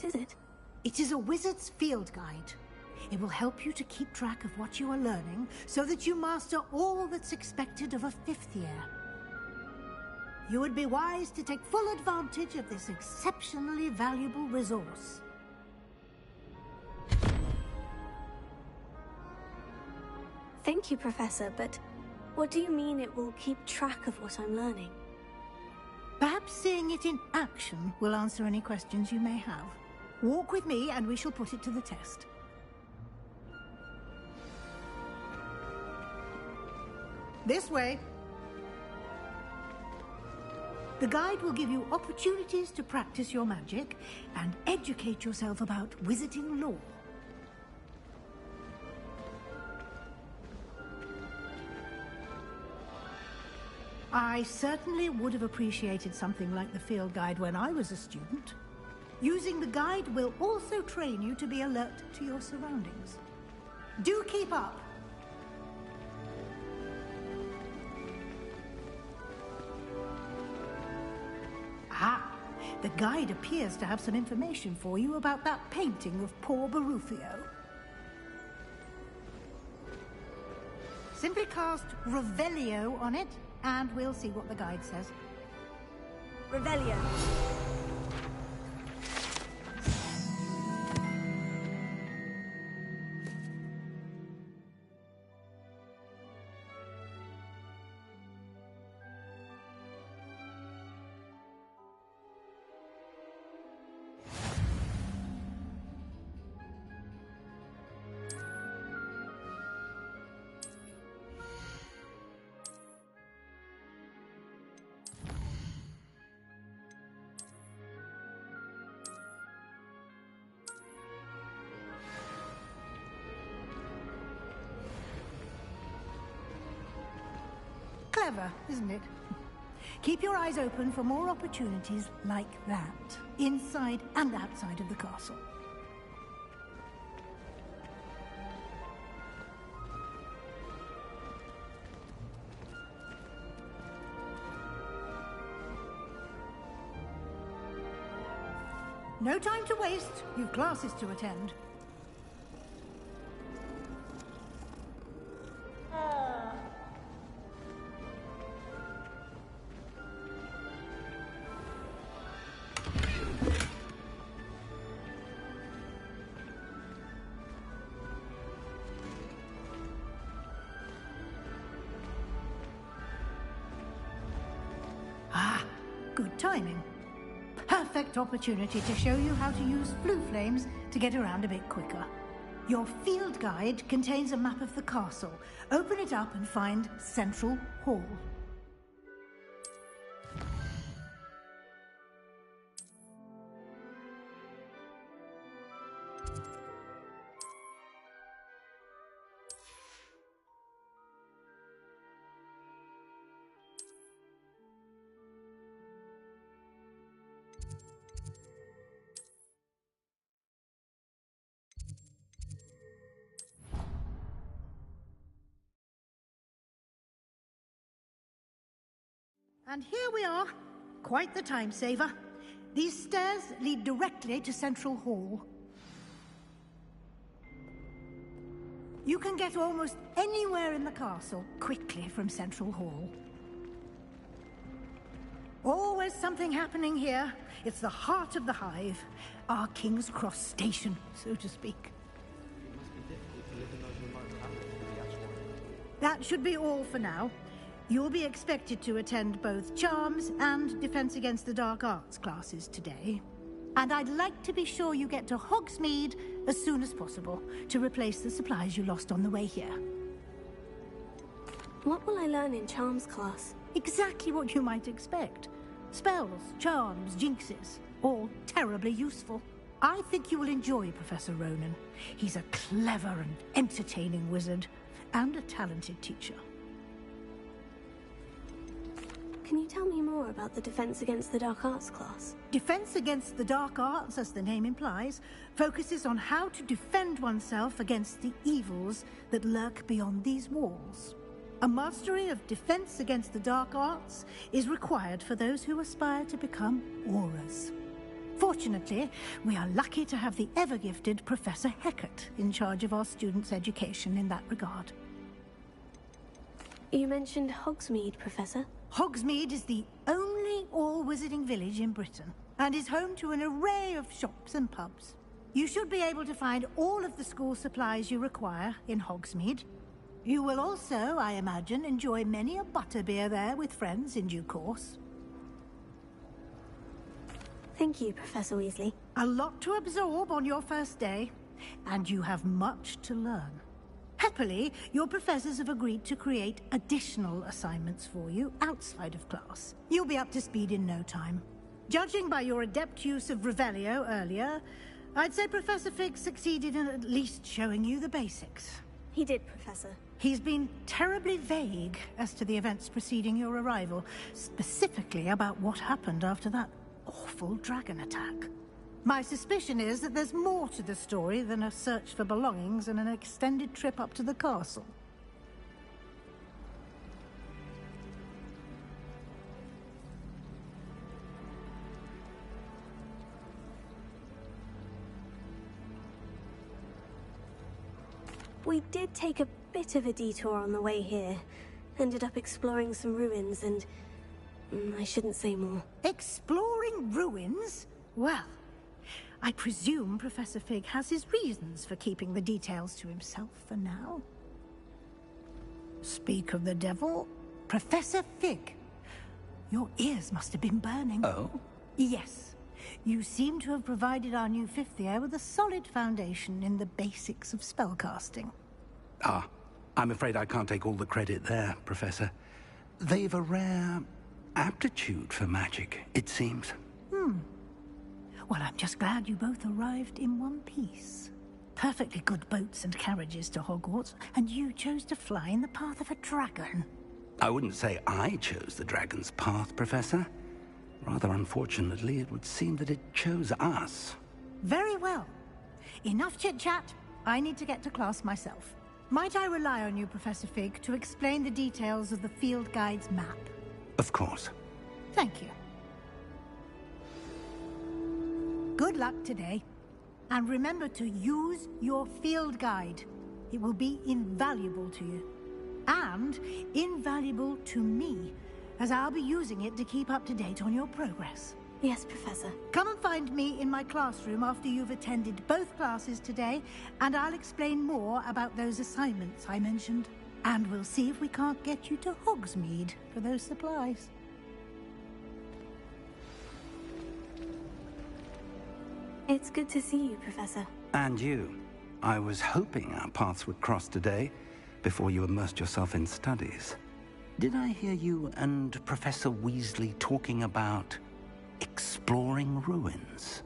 What is it? It is a wizard's field guide. It will help you to keep track of what you are learning so that you master all that's expected of a 5th year. You would be wise to take full advantage of this exceptionally valuable resource. Thank you, Professor, but what do you mean it will keep track of what I'm learning? Perhaps seeing it in action will answer any questions you may have. Walk with me and we shall put it to the test. This way. The guide will give you opportunities to practice your magic and educate yourself about wizarding lore. I certainly would have appreciated something like the field guide when I was a student. Using the guide will also train you to be alert to your surroundings. Do keep up! Ah, the guide appears to have some information for you about that painting of poor Barufio. Simply cast Revelio on it, and we'll see what the guide says. Revelio. Clever, isn't it? Keep your eyes open for more opportunities like that, inside and outside of the castle. No time to waste. You've classes to attend. Ah, good timing. Perfect opportunity to show you how to use flue flames to get around a bit quicker. Your field guide contains a map of the castle. Open it up and find Central Hall. And here we are. Quite the time saver. These stairs lead directly to Central Hall. You can get almost anywhere in the castle quickly from Central Hall. Always something happening here. It's the heart of the hive. Our King's Cross station, so to speak. That should be all for now. You'll be expected to attend both Charms and Defense Against the Dark Arts classes today. And I'd like to be sure you get to Hogsmeade as soon as possible to replace the supplies you lost on the way here. What will I learn in Charms class? Exactly what you might expect. Spells, charms, jinxes, all terribly useful. I think you will enjoy Professor Ronan. He's a clever and entertaining wizard, and a talented teacher. Can you tell me more about the Defense Against the Dark Arts class? Defense Against the Dark Arts, as the name implies, focuses on how to defend oneself against the evils that lurk beyond these walls. A mastery of Defense Against the Dark Arts is required for those who aspire to become Aurors. Fortunately, we are lucky to have the ever-gifted Professor Hecat in charge of our students' education in that regard. You mentioned Hogsmeade, Professor. Hogsmeade is the only all-wizarding village in Britain, and is home to an array of shops and pubs. You should be able to find all of the school supplies you require in Hogsmeade. You will also, I imagine, enjoy many a butterbeer there with friends in due course. Thank you, Professor Weasley. A lot to absorb on your first day, and you have much to learn. Happily, your professors have agreed to create additional assignments for you outside of class. You'll be up to speed in no time. Judging by your adept use of Revelio earlier, I'd say Professor Fig succeeded in at least showing you the basics. He did, Professor. He's been terribly vague as to the events preceding your arrival, specifically about what happened after that awful dragon attack. My suspicion is that there's more to the story than a search for belongings and an extended trip up to the castle. We did take a bit of a detour on the way here. Ended up exploring some ruins and... I shouldn't say more. Exploring ruins? Well, I presume Professor Fig has his reasons for keeping the details to himself for now. Speak of the devil, Professor Fig. Your ears must have been burning. Oh? Yes. You seem to have provided our new fifth year with a solid foundation in the basics of spellcasting. Ah, I'm afraid I can't take all the credit there, Professor. They've a rare aptitude for magic, it seems. Well, I'm just glad you both arrived in one piece. Perfectly good boats and carriages to Hogwarts, and you chose to fly in the path of a dragon. I wouldn't say I chose the dragon's path, Professor. Rather unfortunately, it would seem that it chose us. Very well. Enough chit-chat. I need to get to class myself. Might I rely on you, Professor Fig, to explain the details of the field guide's map? Of course. Thank you. Good luck today. And remember to use your field guide. It will be invaluable to you. And invaluable to me, as I'll be using it to keep up to date on your progress. Yes, Professor. Come and find me in my classroom after you've attended both classes today, and I'll explain more about those assignments I mentioned. And we'll see if we can't get you to Hogsmeade for those supplies. It's good to see you, Professor. And you. I was hoping our paths would cross today, before you immersed yourself in studies. Did I hear you and Professor Weasley talking about exploring ruins?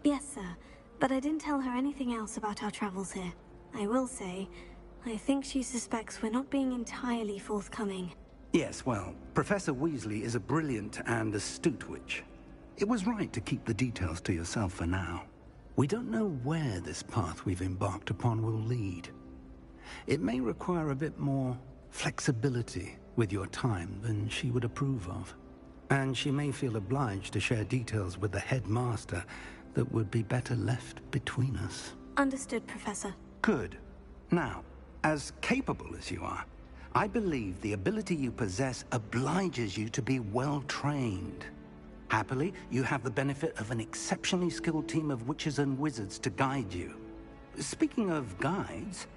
Yes, sir. But I didn't tell her anything else about our travels here. I will say, I think she suspects we're not being entirely forthcoming. Yes, well, Professor Weasley is a brilliant and astute witch. It was right to keep the details to yourself for now. We don't know where this path we've embarked upon will lead. It may require a bit more flexibility with your time than she would approve of. And she may feel obliged to share details with the headmaster that would be better left between us. Understood, Professor. Good. Now, as capable as you are, I believe the ability you possess obliges you to be well-trained. Happily, you have the benefit of an exceptionally skilled team of witches and wizards to guide you. Speaking of guides,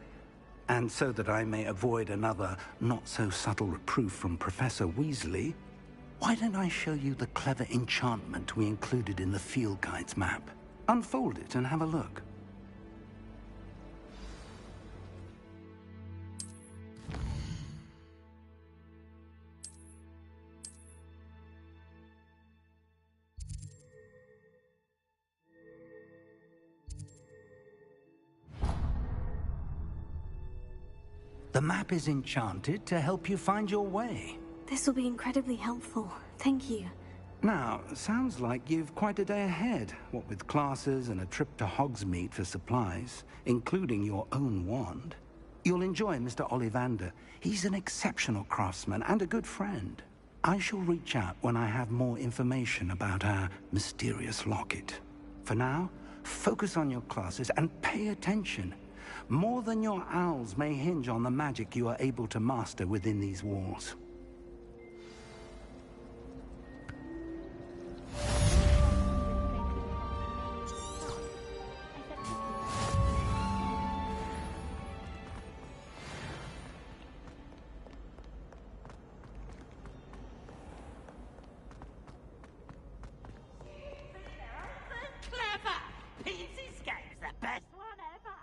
and so that I may avoid another not-so-subtle reproof from Professor Weasley, why don't I show you the clever enchantment we included in the field guide's map? Unfold it and have a look. The map is enchanted to help you find your way. This will be incredibly helpful. Thank you. Now, sounds like you've quite a day ahead, what with classes and a trip to Hogsmeade for supplies, including your own wand. You'll enjoy Mr. Ollivander. He's an exceptional craftsman and a good friend. I shall reach out when I have more information about our mysterious locket. For now, focus on your classes and pay attention. More than your owls may hinge on the magic you are able to master within these walls. Clever! Peasy Escape's the best one ever!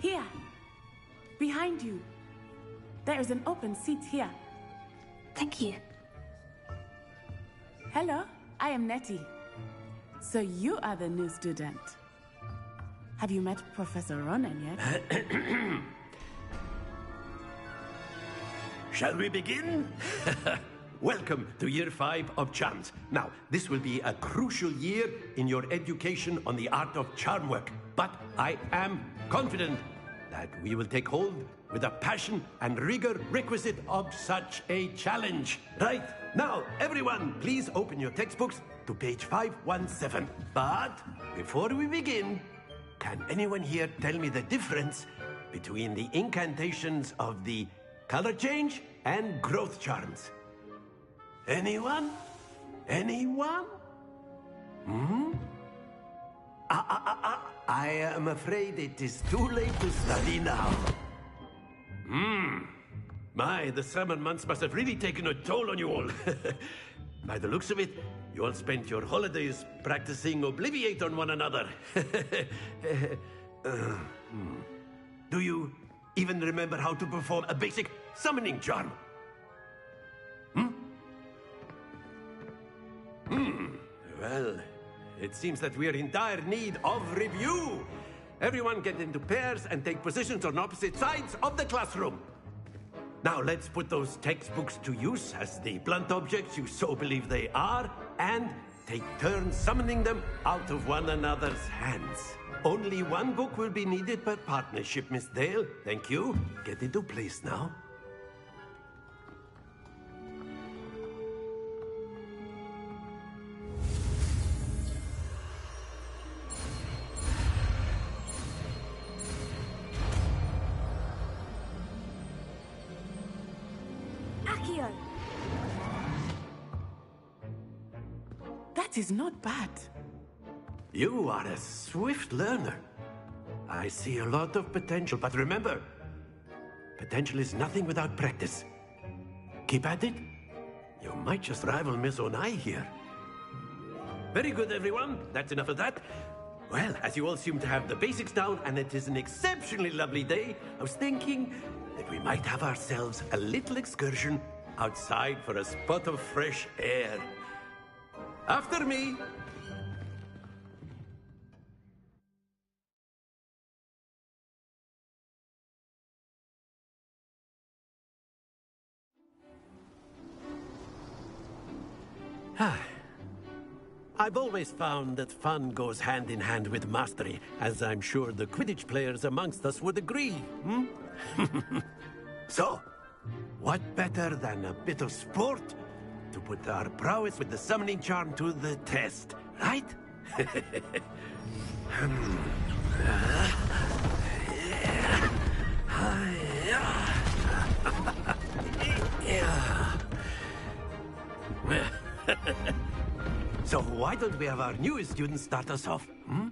Here, behind you. There is an open seat here. Thank you. Hello, I am Nettie. So you are the new student. Have you met Professor Ronan yet? Shall we begin? Welcome to Year 5 of Charms. Now, this will be a crucial year in your education on the art of charm work. But I am confident that we will take hold with the passion and rigor requisite of such a challenge. Right, now, everyone, please open your textbooks to page 517. But before we begin, can anyone here tell me the difference between the incantations of the color change and growth charms? Anyone? Anyone? I am afraid it is too late to study now. My, the summer months must have really taken a toll on you all. By the looks of it, you all spent your holidays practicing Obliviate on one another. Do you even remember how to perform a basic summoning charm? Well, it seems that we are in dire need of review. Everyone get into pairs and take positions on opposite sides of the classroom. Now let's put those textbooks to use as the blunt objects you so believe they are, and take turns summoning them out of one another's hands. Only one book will be needed per partnership, Miss Dale. Thank you. Get into place now. That is not bad. You are a swift learner. I see a lot of potential, but remember, potential is nothing without practice. Keep at it. You might just rival Miss Onai here. Very good, everyone. That's enough of that. Well, as you all seem to have the basics down, and it is an exceptionally lovely day, I was thinking that we might have ourselves a little excursion outside for a spot of fresh air. After me. I've always found that fun goes hand in hand with mastery, as I'm sure the Quidditch players amongst us would agree, hmm? So, what better than a bit of sport to put our prowess with the summoning charm to the test, right? So why don't we have our newest student start us off? Hmm?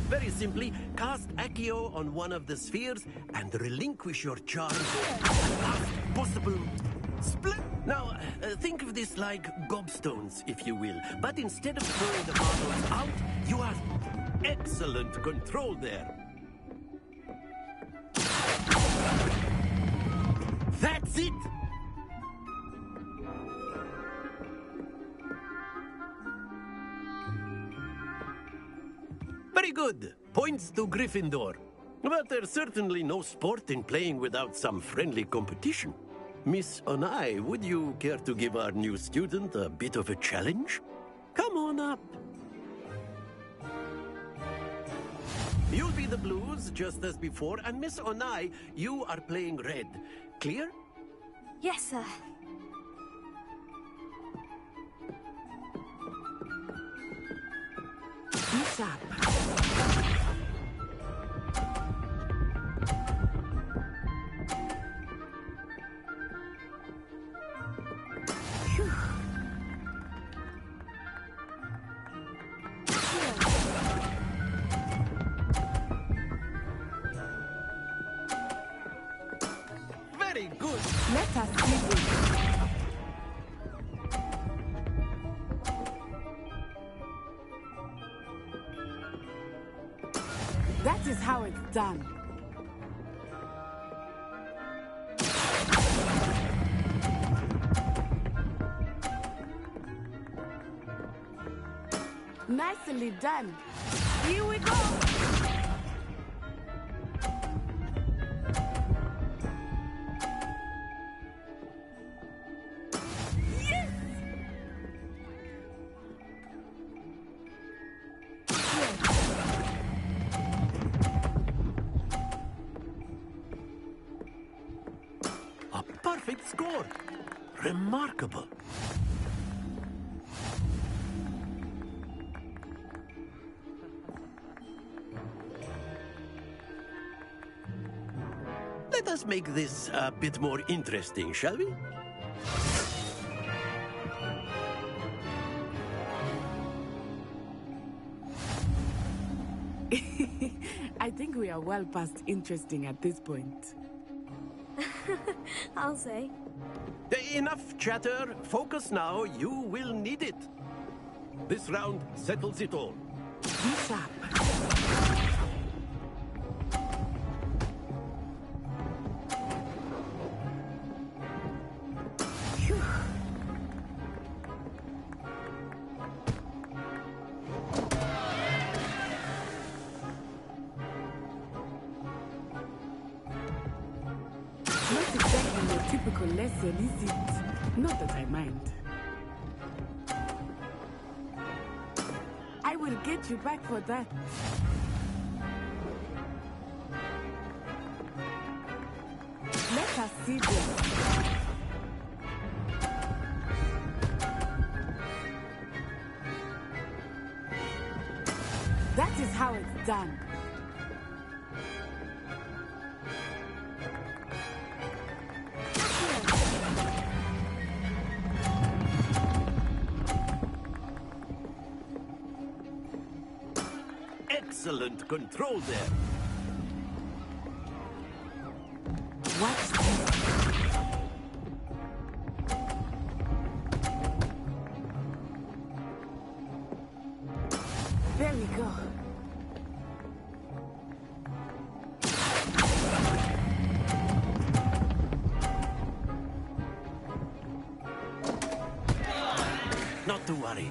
Very simply, cast Accio on one of the spheres and relinquish your charm. Last possible split. Now, think of this like gobstones, if you will. But instead of throwing the marbles out, you have excellent control there. That's it! Very good. Points to Gryffindor. But there's certainly no sport in playing without some friendly competition. Miss Onai, would you care to give our new student a bit of a challenge? Come on up. You'll be the blues, just as before, and Miss Onai, you are playing red. Clear? Yes, sir. Miss up. Very good. Let us see this. That is how it's done. Nicely done. Here we go. A perfect score. Remarkable. Let us make this a bit more interesting, shall we? I think we are well past interesting at this point. I'll say. Enough chatter. Focus now. You will need it. This round settles it all. Be sharp. Not exactly your typical lesson, is it? Not that I mind. I will get you back for that. Let us see this. That is how it's done. Excellent control there. Watch this. There we go. Not to worry.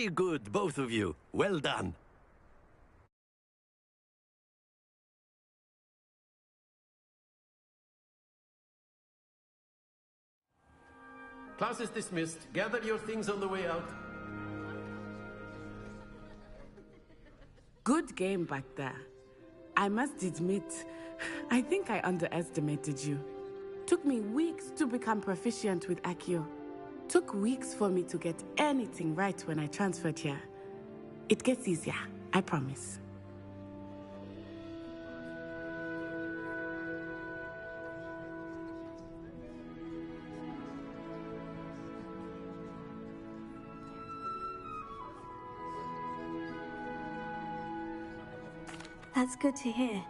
Very good, both of you. Well done. Class is dismissed. Gather your things on the way out. Good game back there. I must admit, I think I underestimated you. Took me weeks to become proficient with Accio. Took weeks for me to get anything right when I transferred here. It gets easier, I promise. That's good to hear.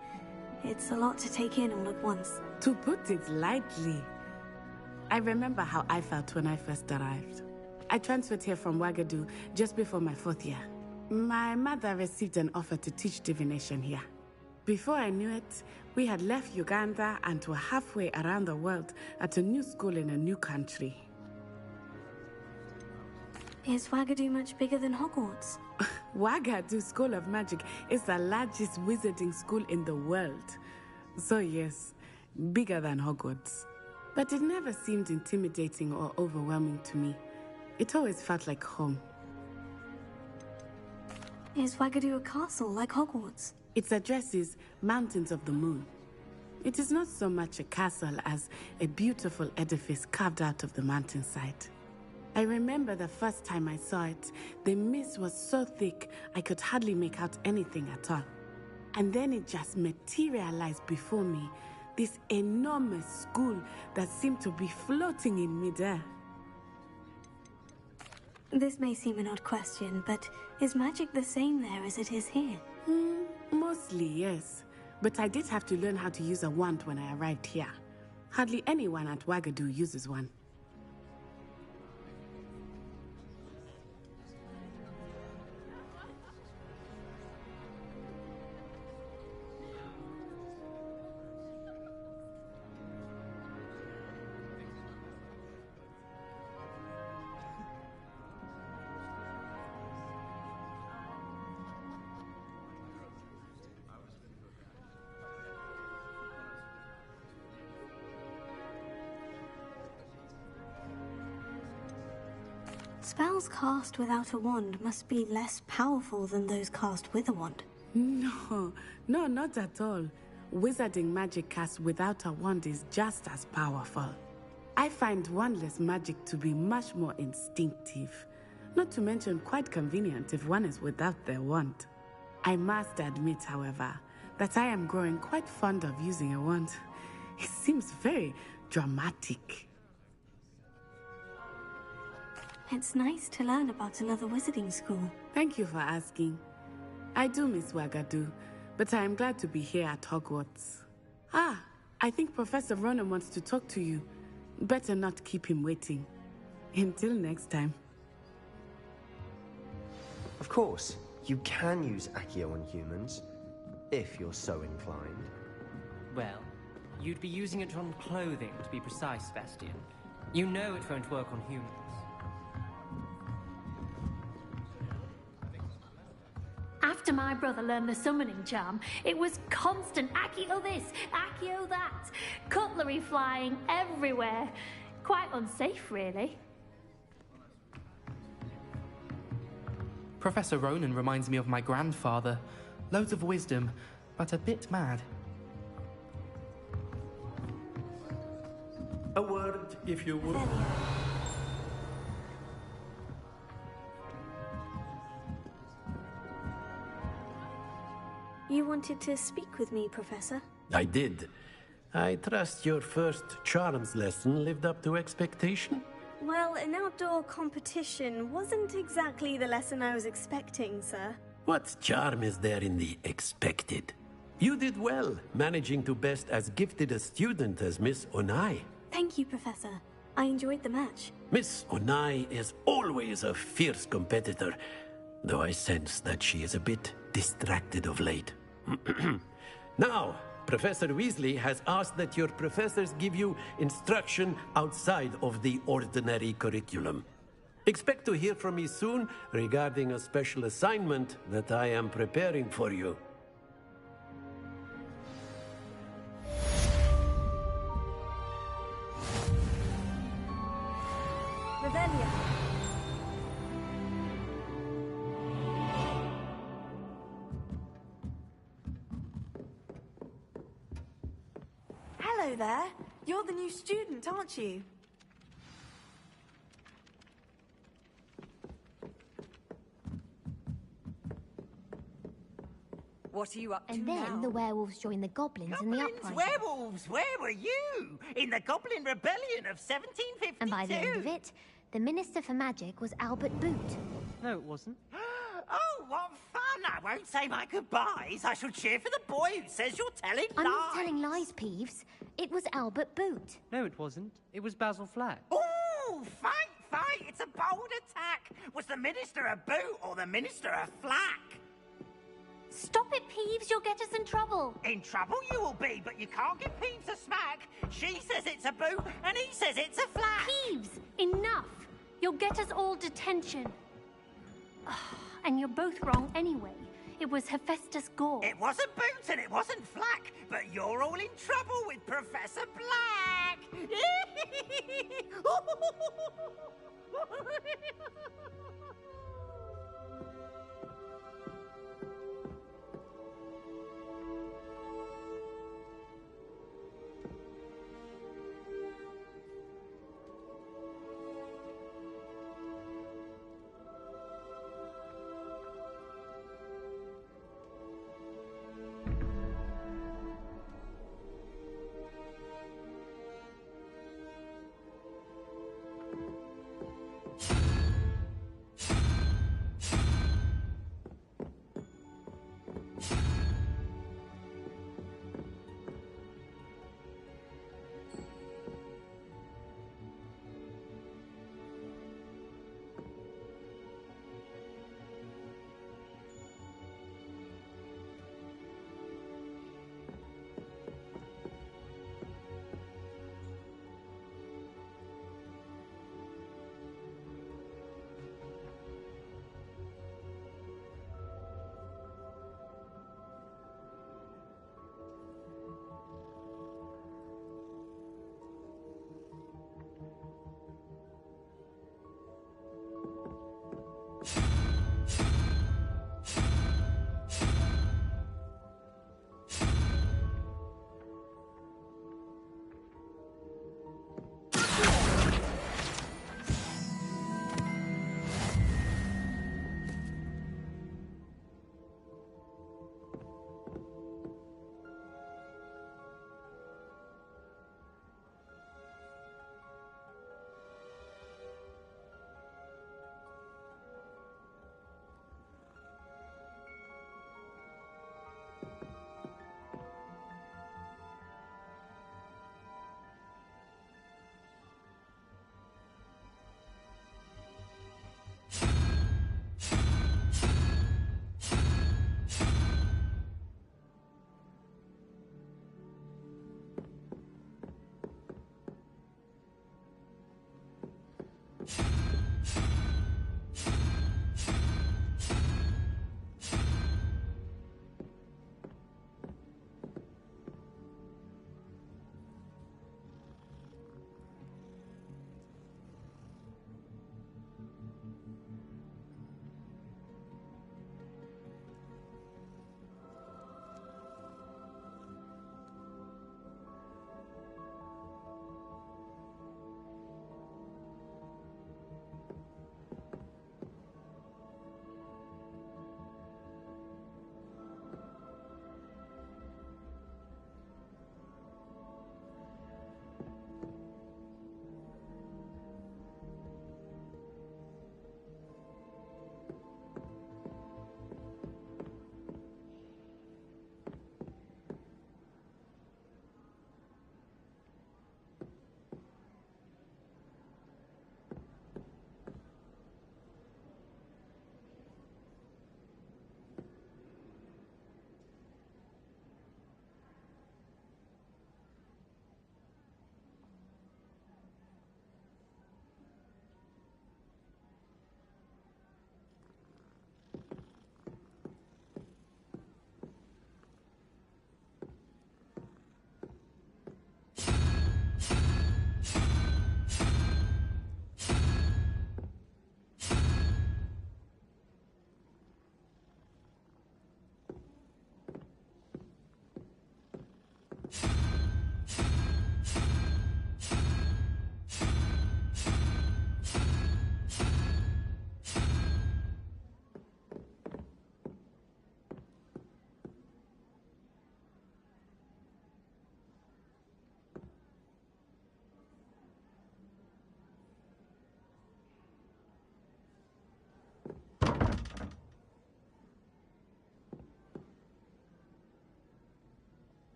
It's a lot to take in all at once. To put it lightly, I remember how I felt when I first arrived. I transferred here from Ouagadougou just before my 4th year. My mother received an offer to teach divination here. Before I knew it, we had left Uganda and were halfway around the world at a new school in a new country. Is Ouagadougou much bigger than Hogwarts? Ouagadougou School of Magic is the largest wizarding school in the world. So yes, bigger than Hogwarts. But it never seemed intimidating or overwhelming to me. It always felt like home. Is Ouagadougou a castle like Hogwarts? Its address is Mountains of the Moon. It is not so much a castle as a beautiful edifice carved out of the mountainside. I remember the first time I saw it, the mist was so thick I could hardly make out anything at all. And then it just materialized before me, this enormous school that seemed to be floating in midair. This may seem an odd question, but is magic the same there as it is here? Mostly, yes. But I did have to learn how to use a wand when I arrived here. Hardly anyone at Ouagadougou uses one. Spells cast without a wand must be less powerful than those cast with a wand. No, not at all. Wizarding magic cast without a wand is just as powerful. I find wandless magic to be much more instinctive. Not to mention quite convenient if one is without their wand. I must admit, however, that I am growing quite fond of using a wand. It seems very dramatic. It's nice to learn about another wizarding school. Thank you for asking. I do miss Ouagadougou, but I am glad to be here at Hogwarts. Ah, I think Professor Ronan wants to talk to you. Better not keep him waiting. Until next time. Of course, you can use Accio on humans, if you're so inclined. Well, you'd be using it on clothing, to be precise, Bastian. You know it won't work on humans. After my brother learned the summoning charm, it was constant Accio this, Accio that. Cutlery flying everywhere. Quite unsafe, really. Professor Ronan reminds me of my grandfather. Loads of wisdom, but a bit mad. A word, if you would. You wanted to speak with me, Professor? I did. I trust your first charms lesson lived up to expectation? Well, an outdoor competition wasn't exactly the lesson I was expecting, sir. What charm is there in the expected? You did well, managing to best as gifted a student as Miss Onai. Thank you, Professor. I enjoyed the match. Miss Onai is always a fierce competitor, though I sense that she is a bit distracted of late. Now, Professor Weasley has asked that your professors give you instruction outside of the ordinary curriculum. Expect to hear from me soon regarding a special assignment that I am preparing for you. Revelia. Hello there. You're the new student, aren't you? What are you up to And now? then the werewolves joined the goblins in the uprising. Werewolves, where were you? In the Goblin Rebellion of 1752. And by the end of it, the Minister for Magic was Albert Boot. No, it wasn't. Oh, what fun! I won't say my goodbyes. I shall cheer for the boy who says you're telling I'm lies. not telling lies, Peeves. It was Albert Boot. No, it wasn't. It was Basil Flack. Ooh, fight! It's a bold attack. Was the Minister a boot or the Minister a flack? Stop it, Peeves. You'll get us in trouble. In trouble you will be, but you can't give Peeves a smack. She says it's a boot, and he says it's a flack. Peeves, enough. You'll get us all detention. And you're both wrong anyway. It was Hephaestus Gore. It wasn't boot and it wasn't flack, but you're all in trouble with Professor Black.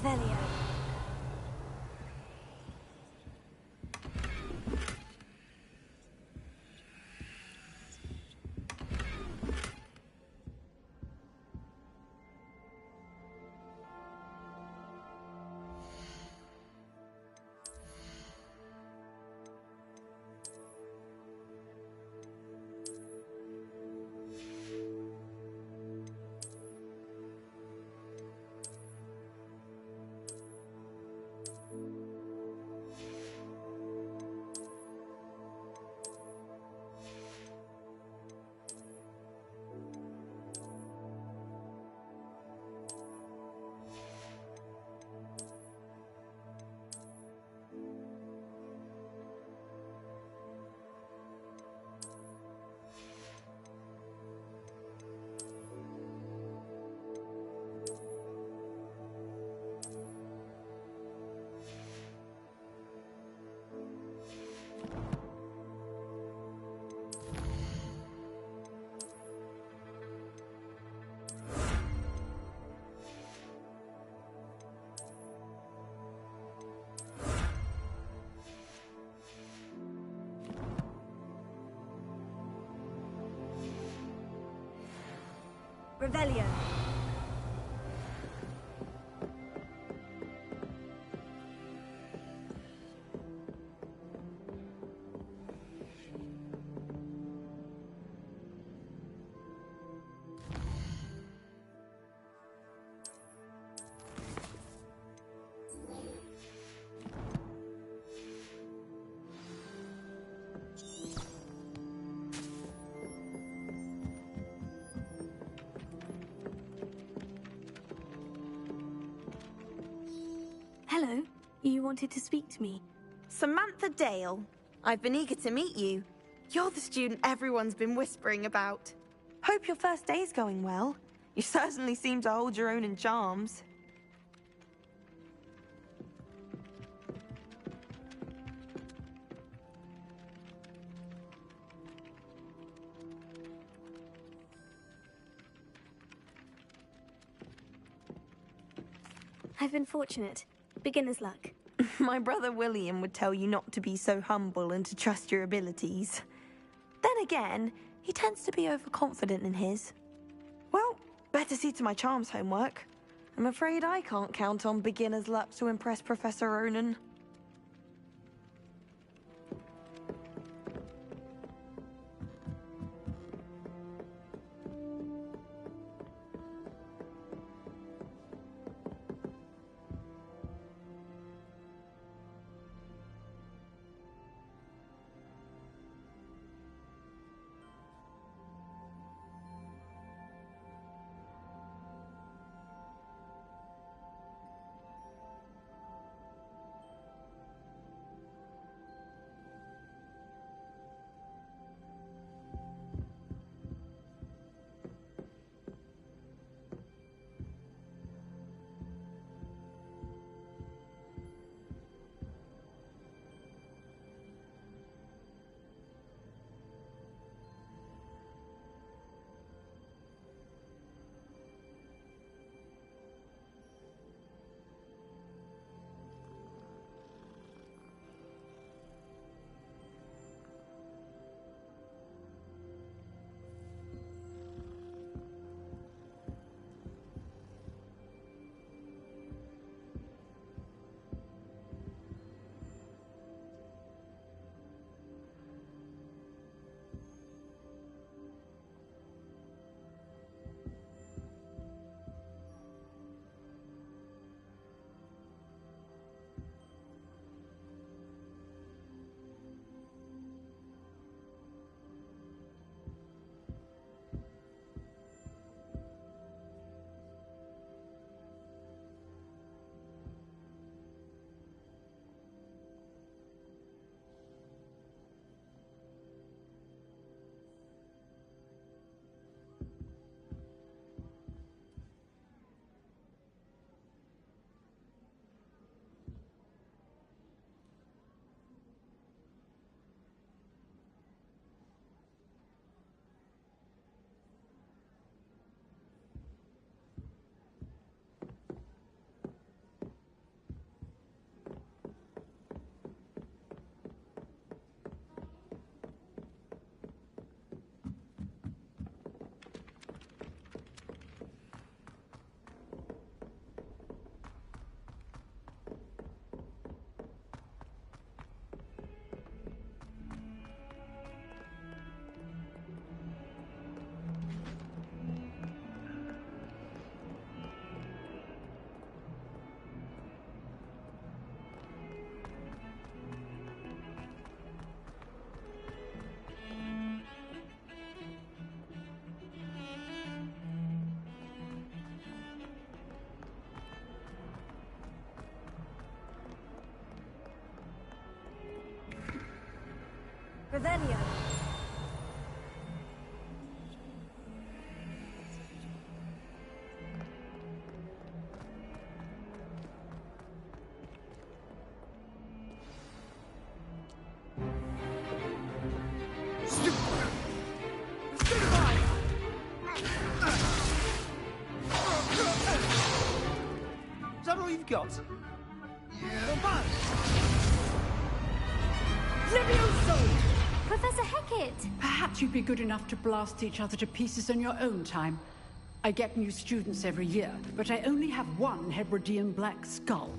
Revelio. Revelio. Hello. You wanted to speak to me? Samantha Dale. I've been eager to meet you. You're the student everyone's been whispering about. Hope your first day's going well. You certainly seem to hold your own in charms. I've been fortunate. Beginner's luck. My brother William would tell you not to be so humble and to trust your abilities. Then again, he tends to be overconfident in his. Well, better see to my charms homework. I'm afraid I can't count on beginner's luck to impress Professor Ronan. Revelio. Is that all you've got? Levioso! Professor Hecat! Perhaps you'd be good enough to blast each other to pieces on your own time. I get new students every year, but I only have one Hebridean black skull.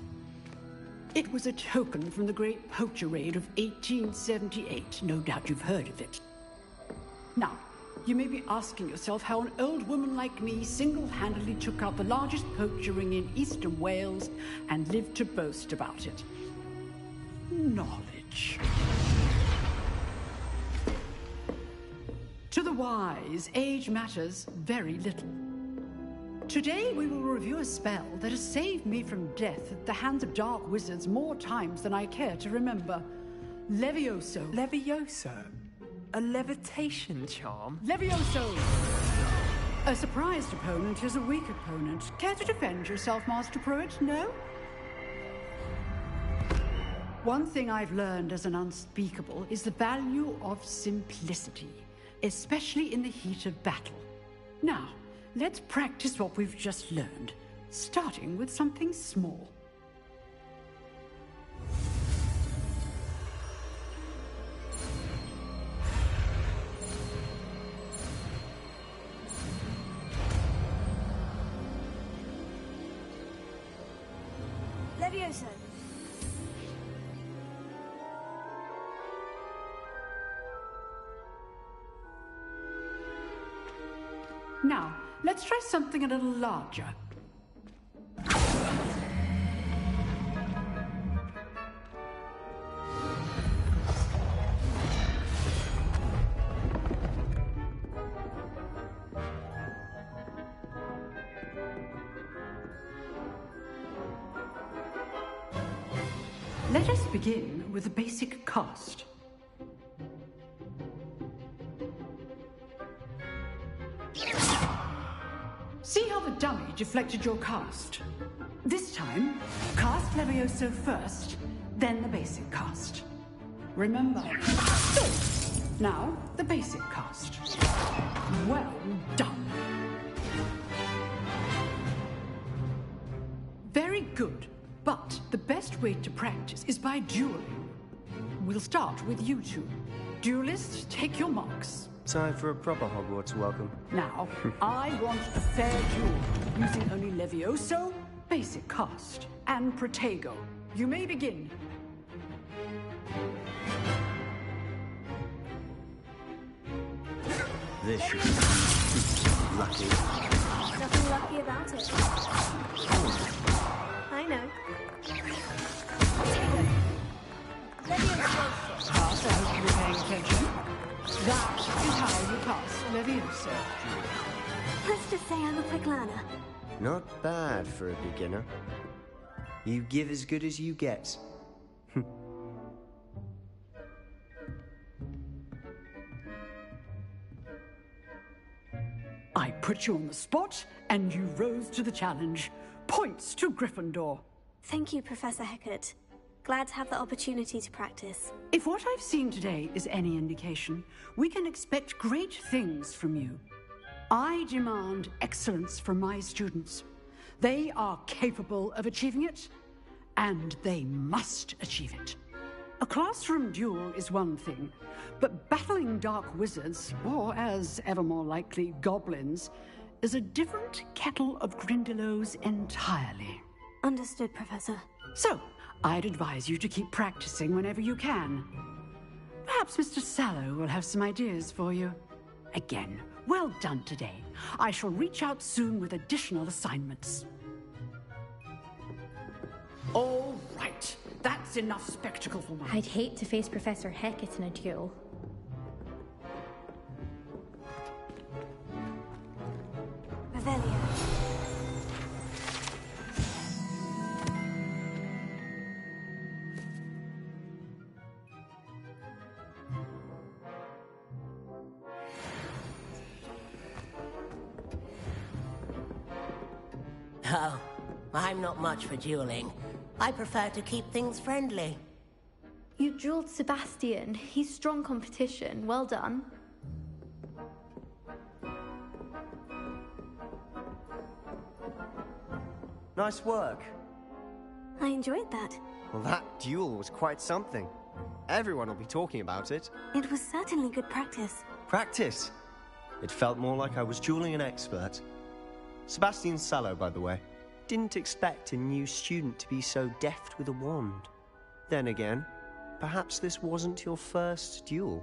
It was a token from the Great Poacher Raid of 1878. No doubt you've heard of it. Now, you may be asking yourself how an old woman like me single-handedly took out the largest poacher ring in eastern Wales and lived to boast about it. Knowledge. To the wise, age matters very little. Today we will review a spell that has saved me from death at the hands of dark wizards more times than I care to remember. Levioso. Levioso? A levitation charm? Levioso! A surprised opponent is a weak opponent. Care to defend yourself, Master Pruitt? No? One thing I've learned as an unspeakable is the value of simplicity, especially in the heat of battle. Now, let's practice what we've just learned, starting with something small. Levioso. Now, let's try something a little larger. Let us begin with the basic cast. See how the dummy deflected your cast? This time, cast Levioso first, then the basic cast. Remember. Now, the basic cast. Well done. Very good, but the best way to practice is by dueling. We'll start with you two. Duelists, take your marks. Time for a proper Hogwarts welcome. Now, I want a fair duel, using only Levioso, basic cast, and Protego. You may begin. This should be lucky. Nothing lucky about it. I know. Cast, I hope you were paying attention. That is how you cast Levioso. Let's just say I'm a quick learner. Not bad for a beginner. You give as good as you get. I put you on the spot, and you rose to the challenge. Points to Gryffindor. Thank you, Professor Hecat. Glad to have the opportunity to practice. If what I've seen today is any indication, we can expect great things from you. I demand excellence from my students. They are capable of achieving it, and they must achieve it. A classroom duel is one thing, but battling dark wizards, or as ever more likely, goblins, is a different kettle of Grindylows entirely. Understood, Professor. So, I'd advise you to keep practicing whenever you can. Perhaps Mr. Sallow will have some ideas for you. Again, well done today. I shall reach out soon with additional assignments. All right. That's enough spectacle for me. I'd hate to face Professor Hecat in a duel. Revelio. Oh, I'm not much for dueling. I prefer to keep things friendly. You dueled Sebastian. He's strong competition. Well done. Nice work. I enjoyed that. Well, that duel was quite something. Everyone will be talking about it. It was certainly good practice. Practice? It felt more like I was dueling an expert. Sebastian Sallow, by the way. Didn't expect a new student to be so deft with a wand. Then again, perhaps this wasn't your first duel.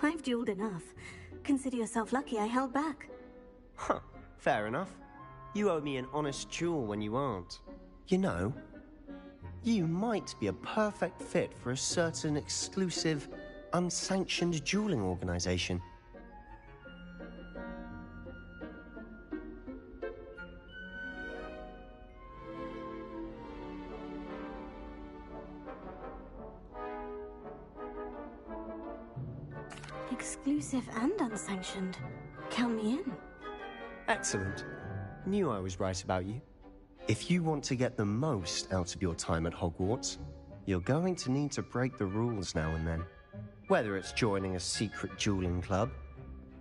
I've dueled enough. Consider yourself lucky I held back. Huh, fair enough. You owe me an honest duel when you aren't. You know, you might be a perfect fit for a certain exclusive, unsanctioned dueling organization. Exclusive and unsanctioned. Count me in. Excellent. Knew I was right about you. If you want to get the most out of your time at Hogwarts, you're going to need to break the rules now and then. Whether it's joining a secret dueling club,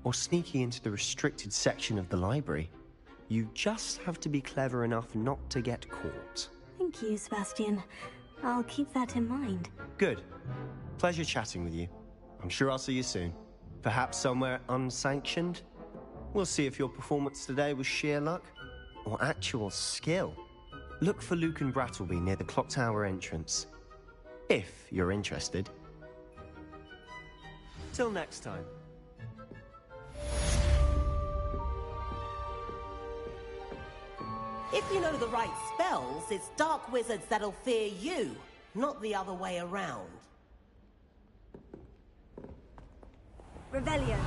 or sneaking into the restricted section of the library, you just have to be clever enough not to get caught. Thank you, Sebastian. I'll keep that in mind. Good. Pleasure chatting with you. I'm sure I'll see you soon. Perhaps somewhere unsanctioned? We'll see if your performance today was sheer luck or actual skill. Look for Luke and Brattleby near the clock tower entrance, if you're interested. Till next time. If you know the right spells, it's dark wizards that'll fear you, not the other way around. Revelio.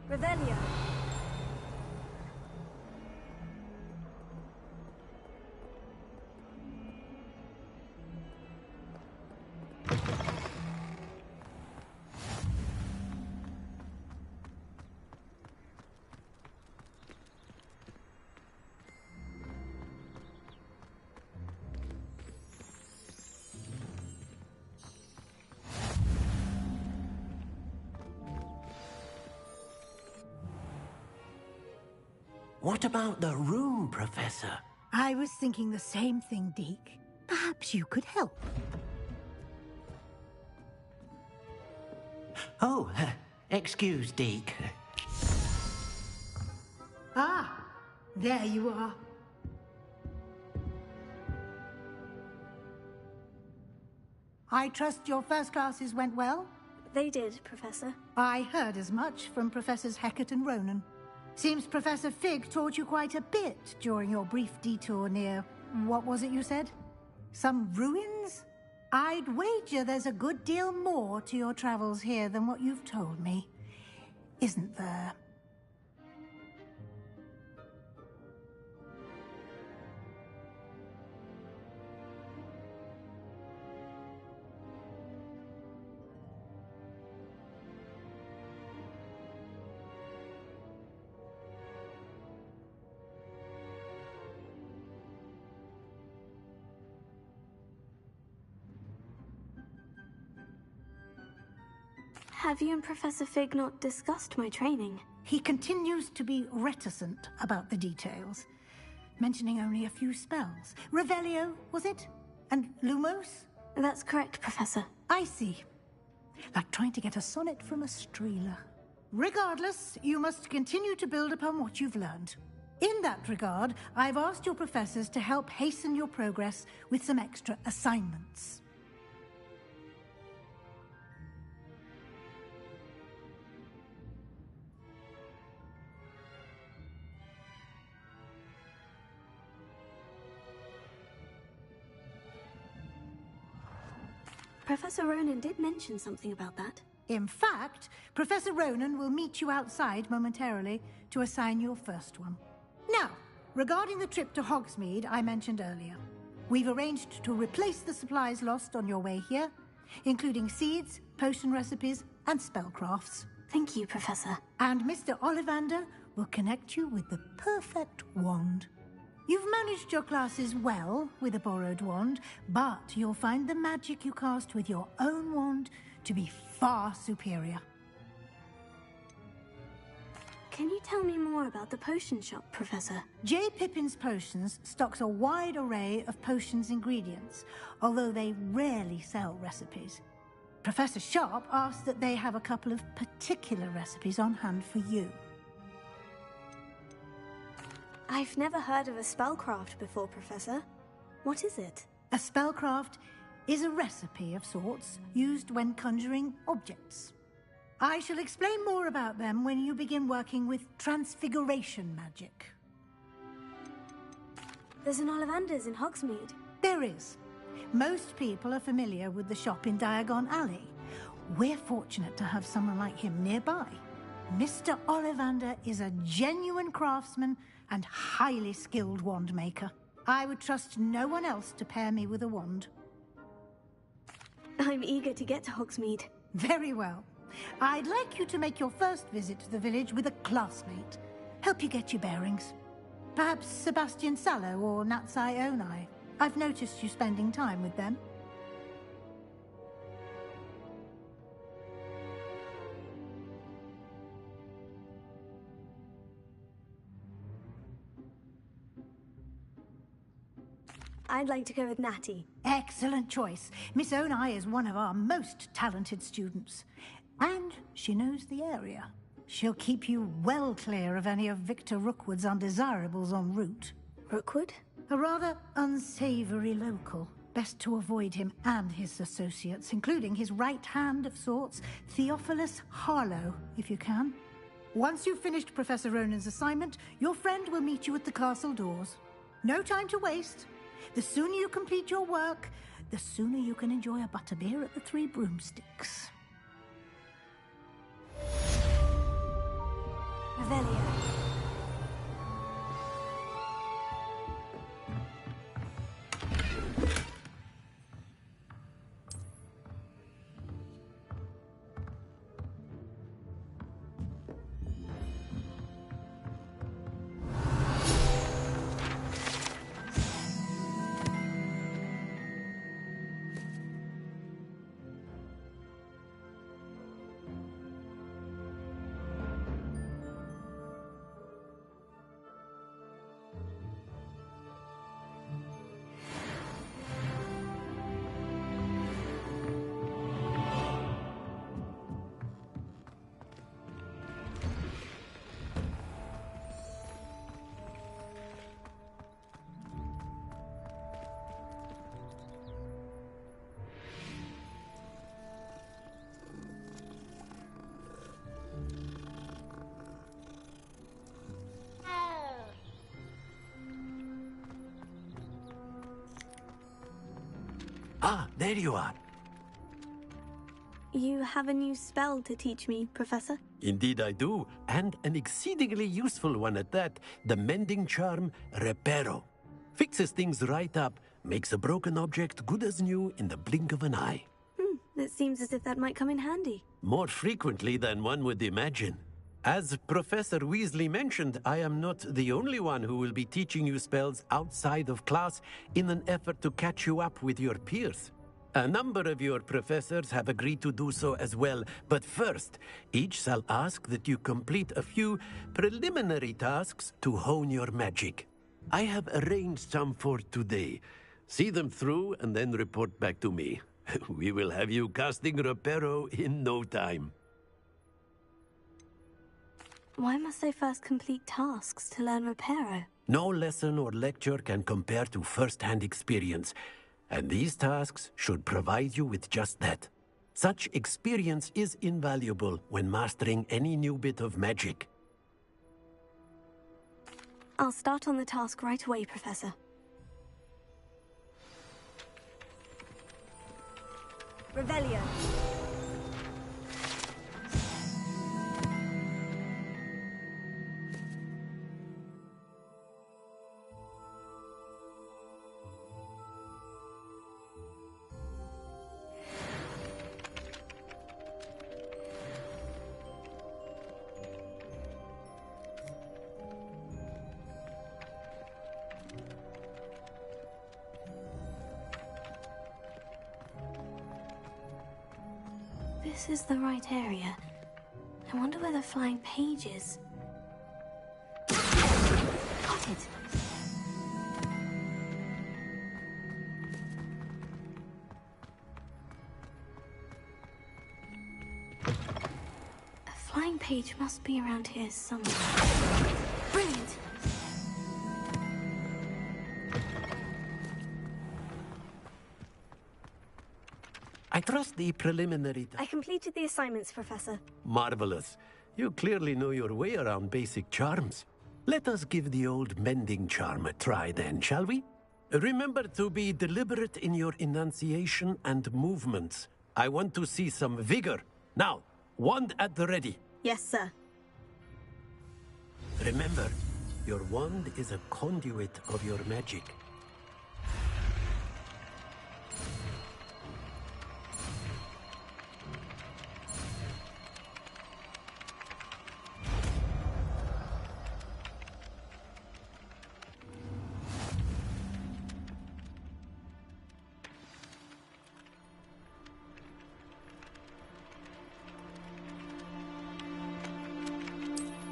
Revelio. What about the room, Professor? I was thinking the same thing, Deke. Perhaps you could help. Oh, excuse, Deke. Ah, there you are. I trust your first classes went well? They did, Professor. I heard as much from Professors Hecat and Ronan. Seems Professor Fig taught you quite a bit during your brief detour near... what was it you said? Some ruins? I'd wager there's a good deal more to your travels here than what you've told me. Isn't there? Have you and Professor Fig not discussed my training? He continues to be reticent about the details, mentioning only a few spells. Revelio, was it? And Lumos? That's correct, Professor. I see. Like trying to get a sonnet from a streeler. Regardless, you must continue to build upon what you've learned. In that regard, I've asked your professors to help hasten your progress with some extra assignments. Professor Ronan did mention something about that. In fact, Professor Ronan will meet you outside momentarily to assign your first one. Now, regarding the trip to Hogsmeade I mentioned earlier, we've arranged to replace the supplies lost on your way here, including seeds, potion recipes, and spellcrafts. Thank you, Professor. And Mr. Ollivander will connect you with the perfect wand. You've managed your classes well with a borrowed wand, but you'll find the magic you cast with your own wand to be far superior. Can you tell me more about the potion shop, Professor? J. Pippin's Potions stocks a wide array of potions ingredients, although they rarely sell recipes. Professor Sharp asked that they have a couple of particular recipes on hand for you. I've never heard of a spellcraft before, Professor. What is it? A spellcraft is a recipe of sorts used when conjuring objects. I shall explain more about them when you begin working with transfiguration magic. There's an Ollivander's in Hogsmeade. There is. Most people are familiar with the shop in Diagon Alley. We're fortunate to have someone like him nearby. Mr. Ollivander is a genuine craftsman and highly skilled wand maker. I would trust no one else to pair me with a wand. I'm eager to get to Hogsmeade. Very well. I'd like you to make your first visit to the village with a classmate. Help you get your bearings. Perhaps Sebastian Sallow or Natsai Onai. I've noticed you spending time with them. I'd like to go with Natty. Excellent choice. Miss Onai is one of our most talented students. And she knows the area. She'll keep you well clear of any of Victor Rookwood's undesirables en route. Rookwood? A rather unsavory local. Best to avoid him and his associates, including his right hand of sorts, Theophilus Harlow, if you can. Once you've finished Professor Ronan's assignment, your friend will meet you at the castle doors. No time to waste. The sooner you complete your work, the sooner you can enjoy a butterbeer at the Three Broomsticks. Revelio. Ah, there you are. You have a new spell to teach me, Professor? Indeed I do, and an exceedingly useful one at that. The mending charm, Reparo. Fixes things right up, makes a broken object good as new in the blink of an eye. It seems as if that might come in handy. More frequently than one would imagine. As Professor Weasley mentioned, I am not the only one who will be teaching you spells outside of class in an effort to catch you up with your peers. A number of your professors have agreed to do so as well, but first, each shall ask that you complete a few preliminary tasks to hone your magic. I have arranged some for today. See them through and then report back to me. We will have you casting Reparo in no time. Why must I first complete tasks to learn Reparo? No lesson or lecture can compare to first-hand experience, and these tasks should provide you with just that. Such experience is invaluable when mastering any new bit of magic. I'll start on the task right away, Professor. Revelio. This is the right area. I wonder where the flying page is. Got it. A flying page must be around here somewhere. Brilliant! I trust the preliminary... I completed the assignments, Professor. Marvelous. You clearly know your way around basic charms. Let us give the old mending charm a try then, shall we? Remember to be deliberate in your enunciation and movements. I want to see some vigor. Now, wand at the ready. Yes, sir. Remember, your wand is a conduit of your magic.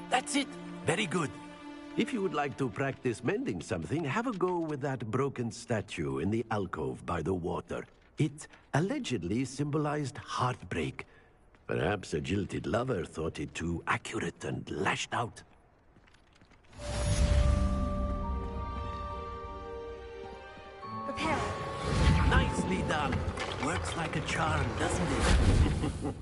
That's it. Very good. If you would like to practice mending something, have a go with that broken statue in the alcove by the water. It allegedly symbolized heartbreak. Perhaps a jilted lover thought it too accurate and lashed out. Prepare. Nicely done. Works like a charm, doesn't it?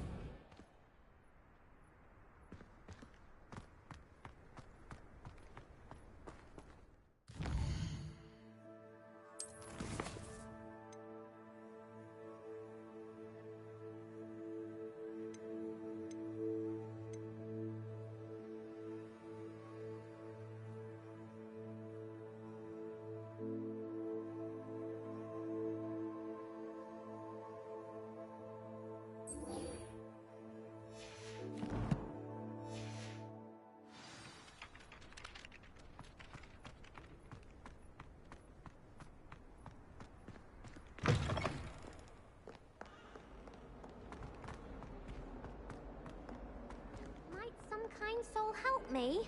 Kind soul help me?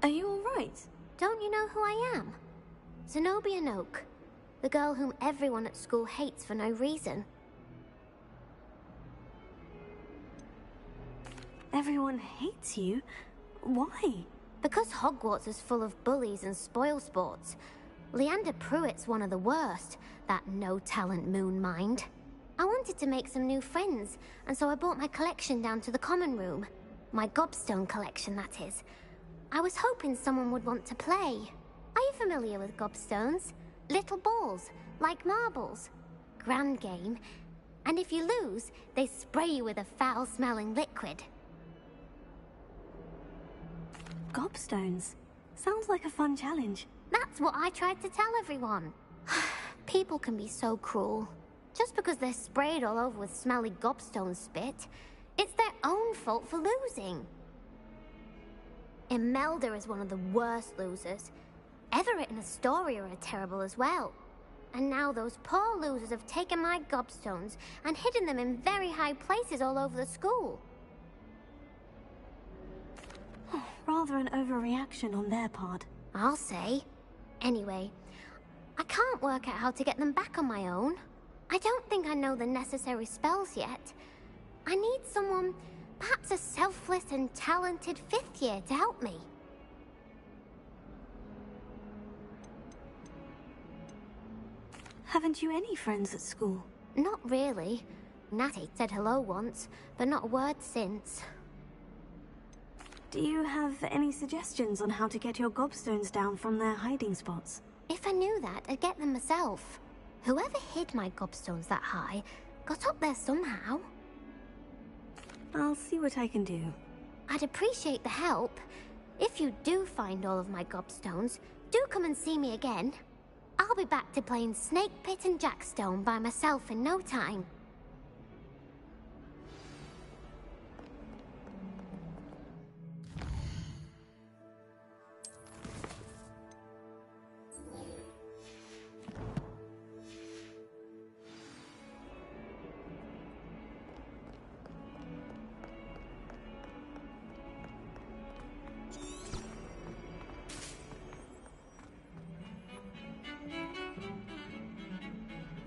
Are you all right? Don't you know who I am? Zenobia Noak, the girl whom everyone at school hates for no reason. Everyone hates you? Why? Because Hogwarts is full of bullies and spoilsports. Leander Pruitt's one of the worst, that no-talent moon mind. I wanted to make some new friends, and so I brought my collection down to the common room. My gobstone collection, that is. I was hoping someone would want to play. Are you familiar with gobstones? Little balls, like marbles. Grand game. And if you lose, they spray you with a foul-smelling liquid. Gobstones? Sounds like a fun challenge. That's what I tried to tell everyone. People can be so cruel. Just because they're sprayed all over with smelly gobstone spit, it's their own fault for losing. Imelda is one of the worst losers. Everett and Astoria are terrible as well. And now those poor losers have taken my gobstones and hidden them in very high places all over the school. Rather an overreaction on their part. I'll say. Anyway, I can't work out how to get them back on my own. I don't think I know the necessary spells yet. I need someone, perhaps a selfless and talented 5th year to help me. Haven't you any friends at school? Not really. Natty said hello once, but not a word since. Do you have any suggestions on how to get your gobstones down from their hiding spots? If I knew that, I'd get them myself. Whoever hid my gobstones that high got up there somehow. I'll see what I can do. I'd appreciate the help. If you do find all of my gobstones, do come and see me again. I'll be back to playing Snake Pit and Jackstone by myself in no time.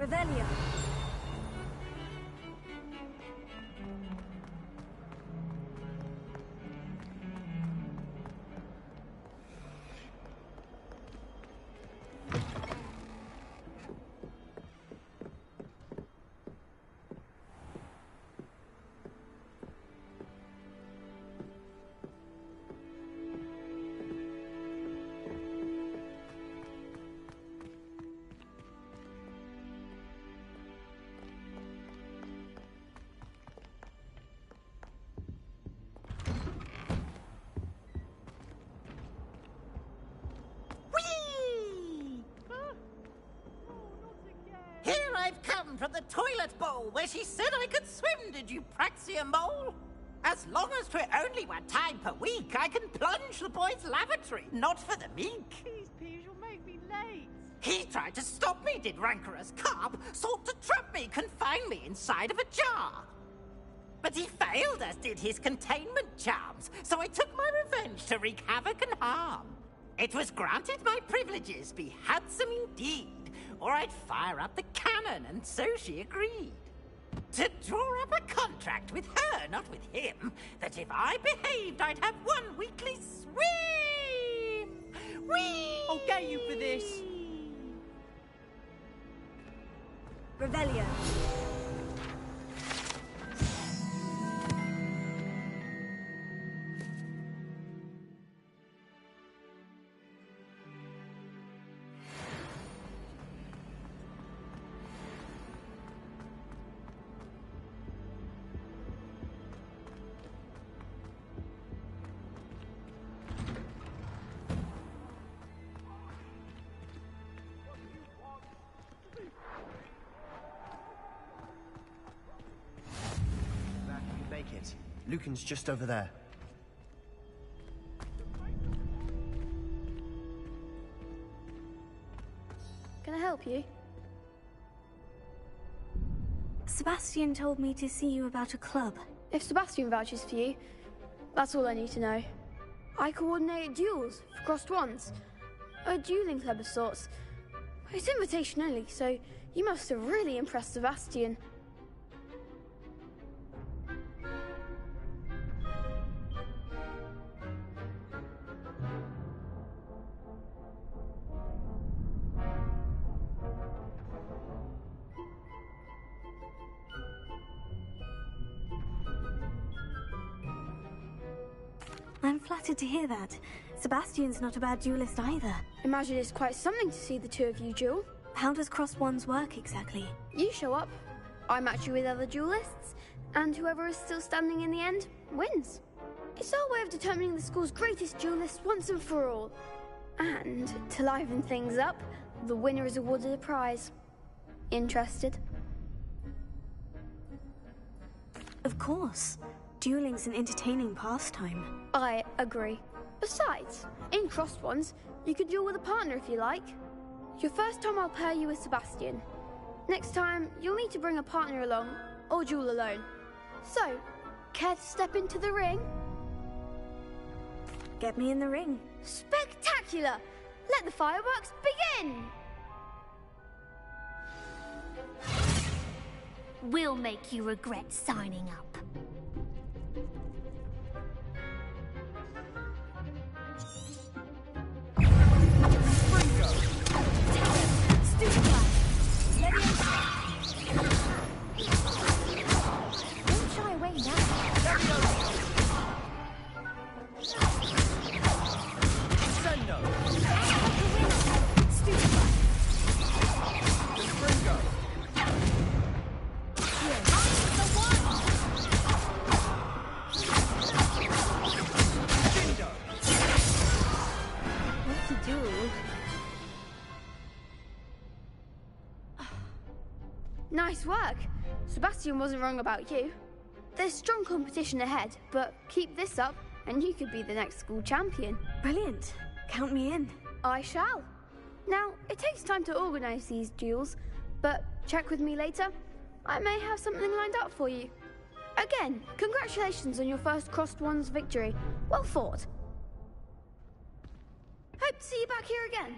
Revelio. I've come from the toilet bowl where she said I could swim, did you praxia mole? As long as 'twere only 1 time per week, I can plunge the boy's lavatory, not for the meek. Please, Peeves, you'll make me late. He tried to stop me, did rancorous carp, sought to trap me, confine me inside of a jar. But he failed, as did his containment charms, so I took my revenge to wreak havoc and harm. It was granted my privileges be handsome indeed, or I'd fire up the cannon, and so she agreed. To draw up a contract with her, not with him, that if I behaved, I'd have 1 weekly swim! Whee! I'll get you for this! Revelio. Lucan's just over there. Can I help you? Sebastian told me to see you about a club. If Sebastian vouches for you, that's all I need to know. I coordinate duels for crossed wands. A dueling club of sorts. It's invitation only, so you must have really impressed Sebastian. I'm flattered to hear that. Sebastian's not a bad duelist either. Imagine it's quite something to see the two of you duel. How does crossed wands work exactly? You show up, I match you with other duelists, and whoever is still standing in the end wins. It's our way of determining the school's greatest duelist once and for all. And to liven things up, the winner is awarded a prize. Interested? Of course. Dueling's an entertaining pastime. I agree. Besides, in crossed ones, you could duel with a partner if you like. Your first time I'll pair you with Sebastian. Next time, you'll need to bring a partner along, or duel alone. So, care to step into the ring? Get me in the ring. Spectacular! Let the fireworks begin! We'll make you regret signing up. Don't shy away now. What to do? Nice work. Sebastian wasn't wrong about you. There's strong competition ahead, but keep this up and you could be the next school champion. Brilliant. Count me in. I shall. Now, it takes time to organise these duels, but check with me later. I may have something lined up for you. Again, congratulations on your first Crossed Ones victory. Well fought. Hope to see you back here again.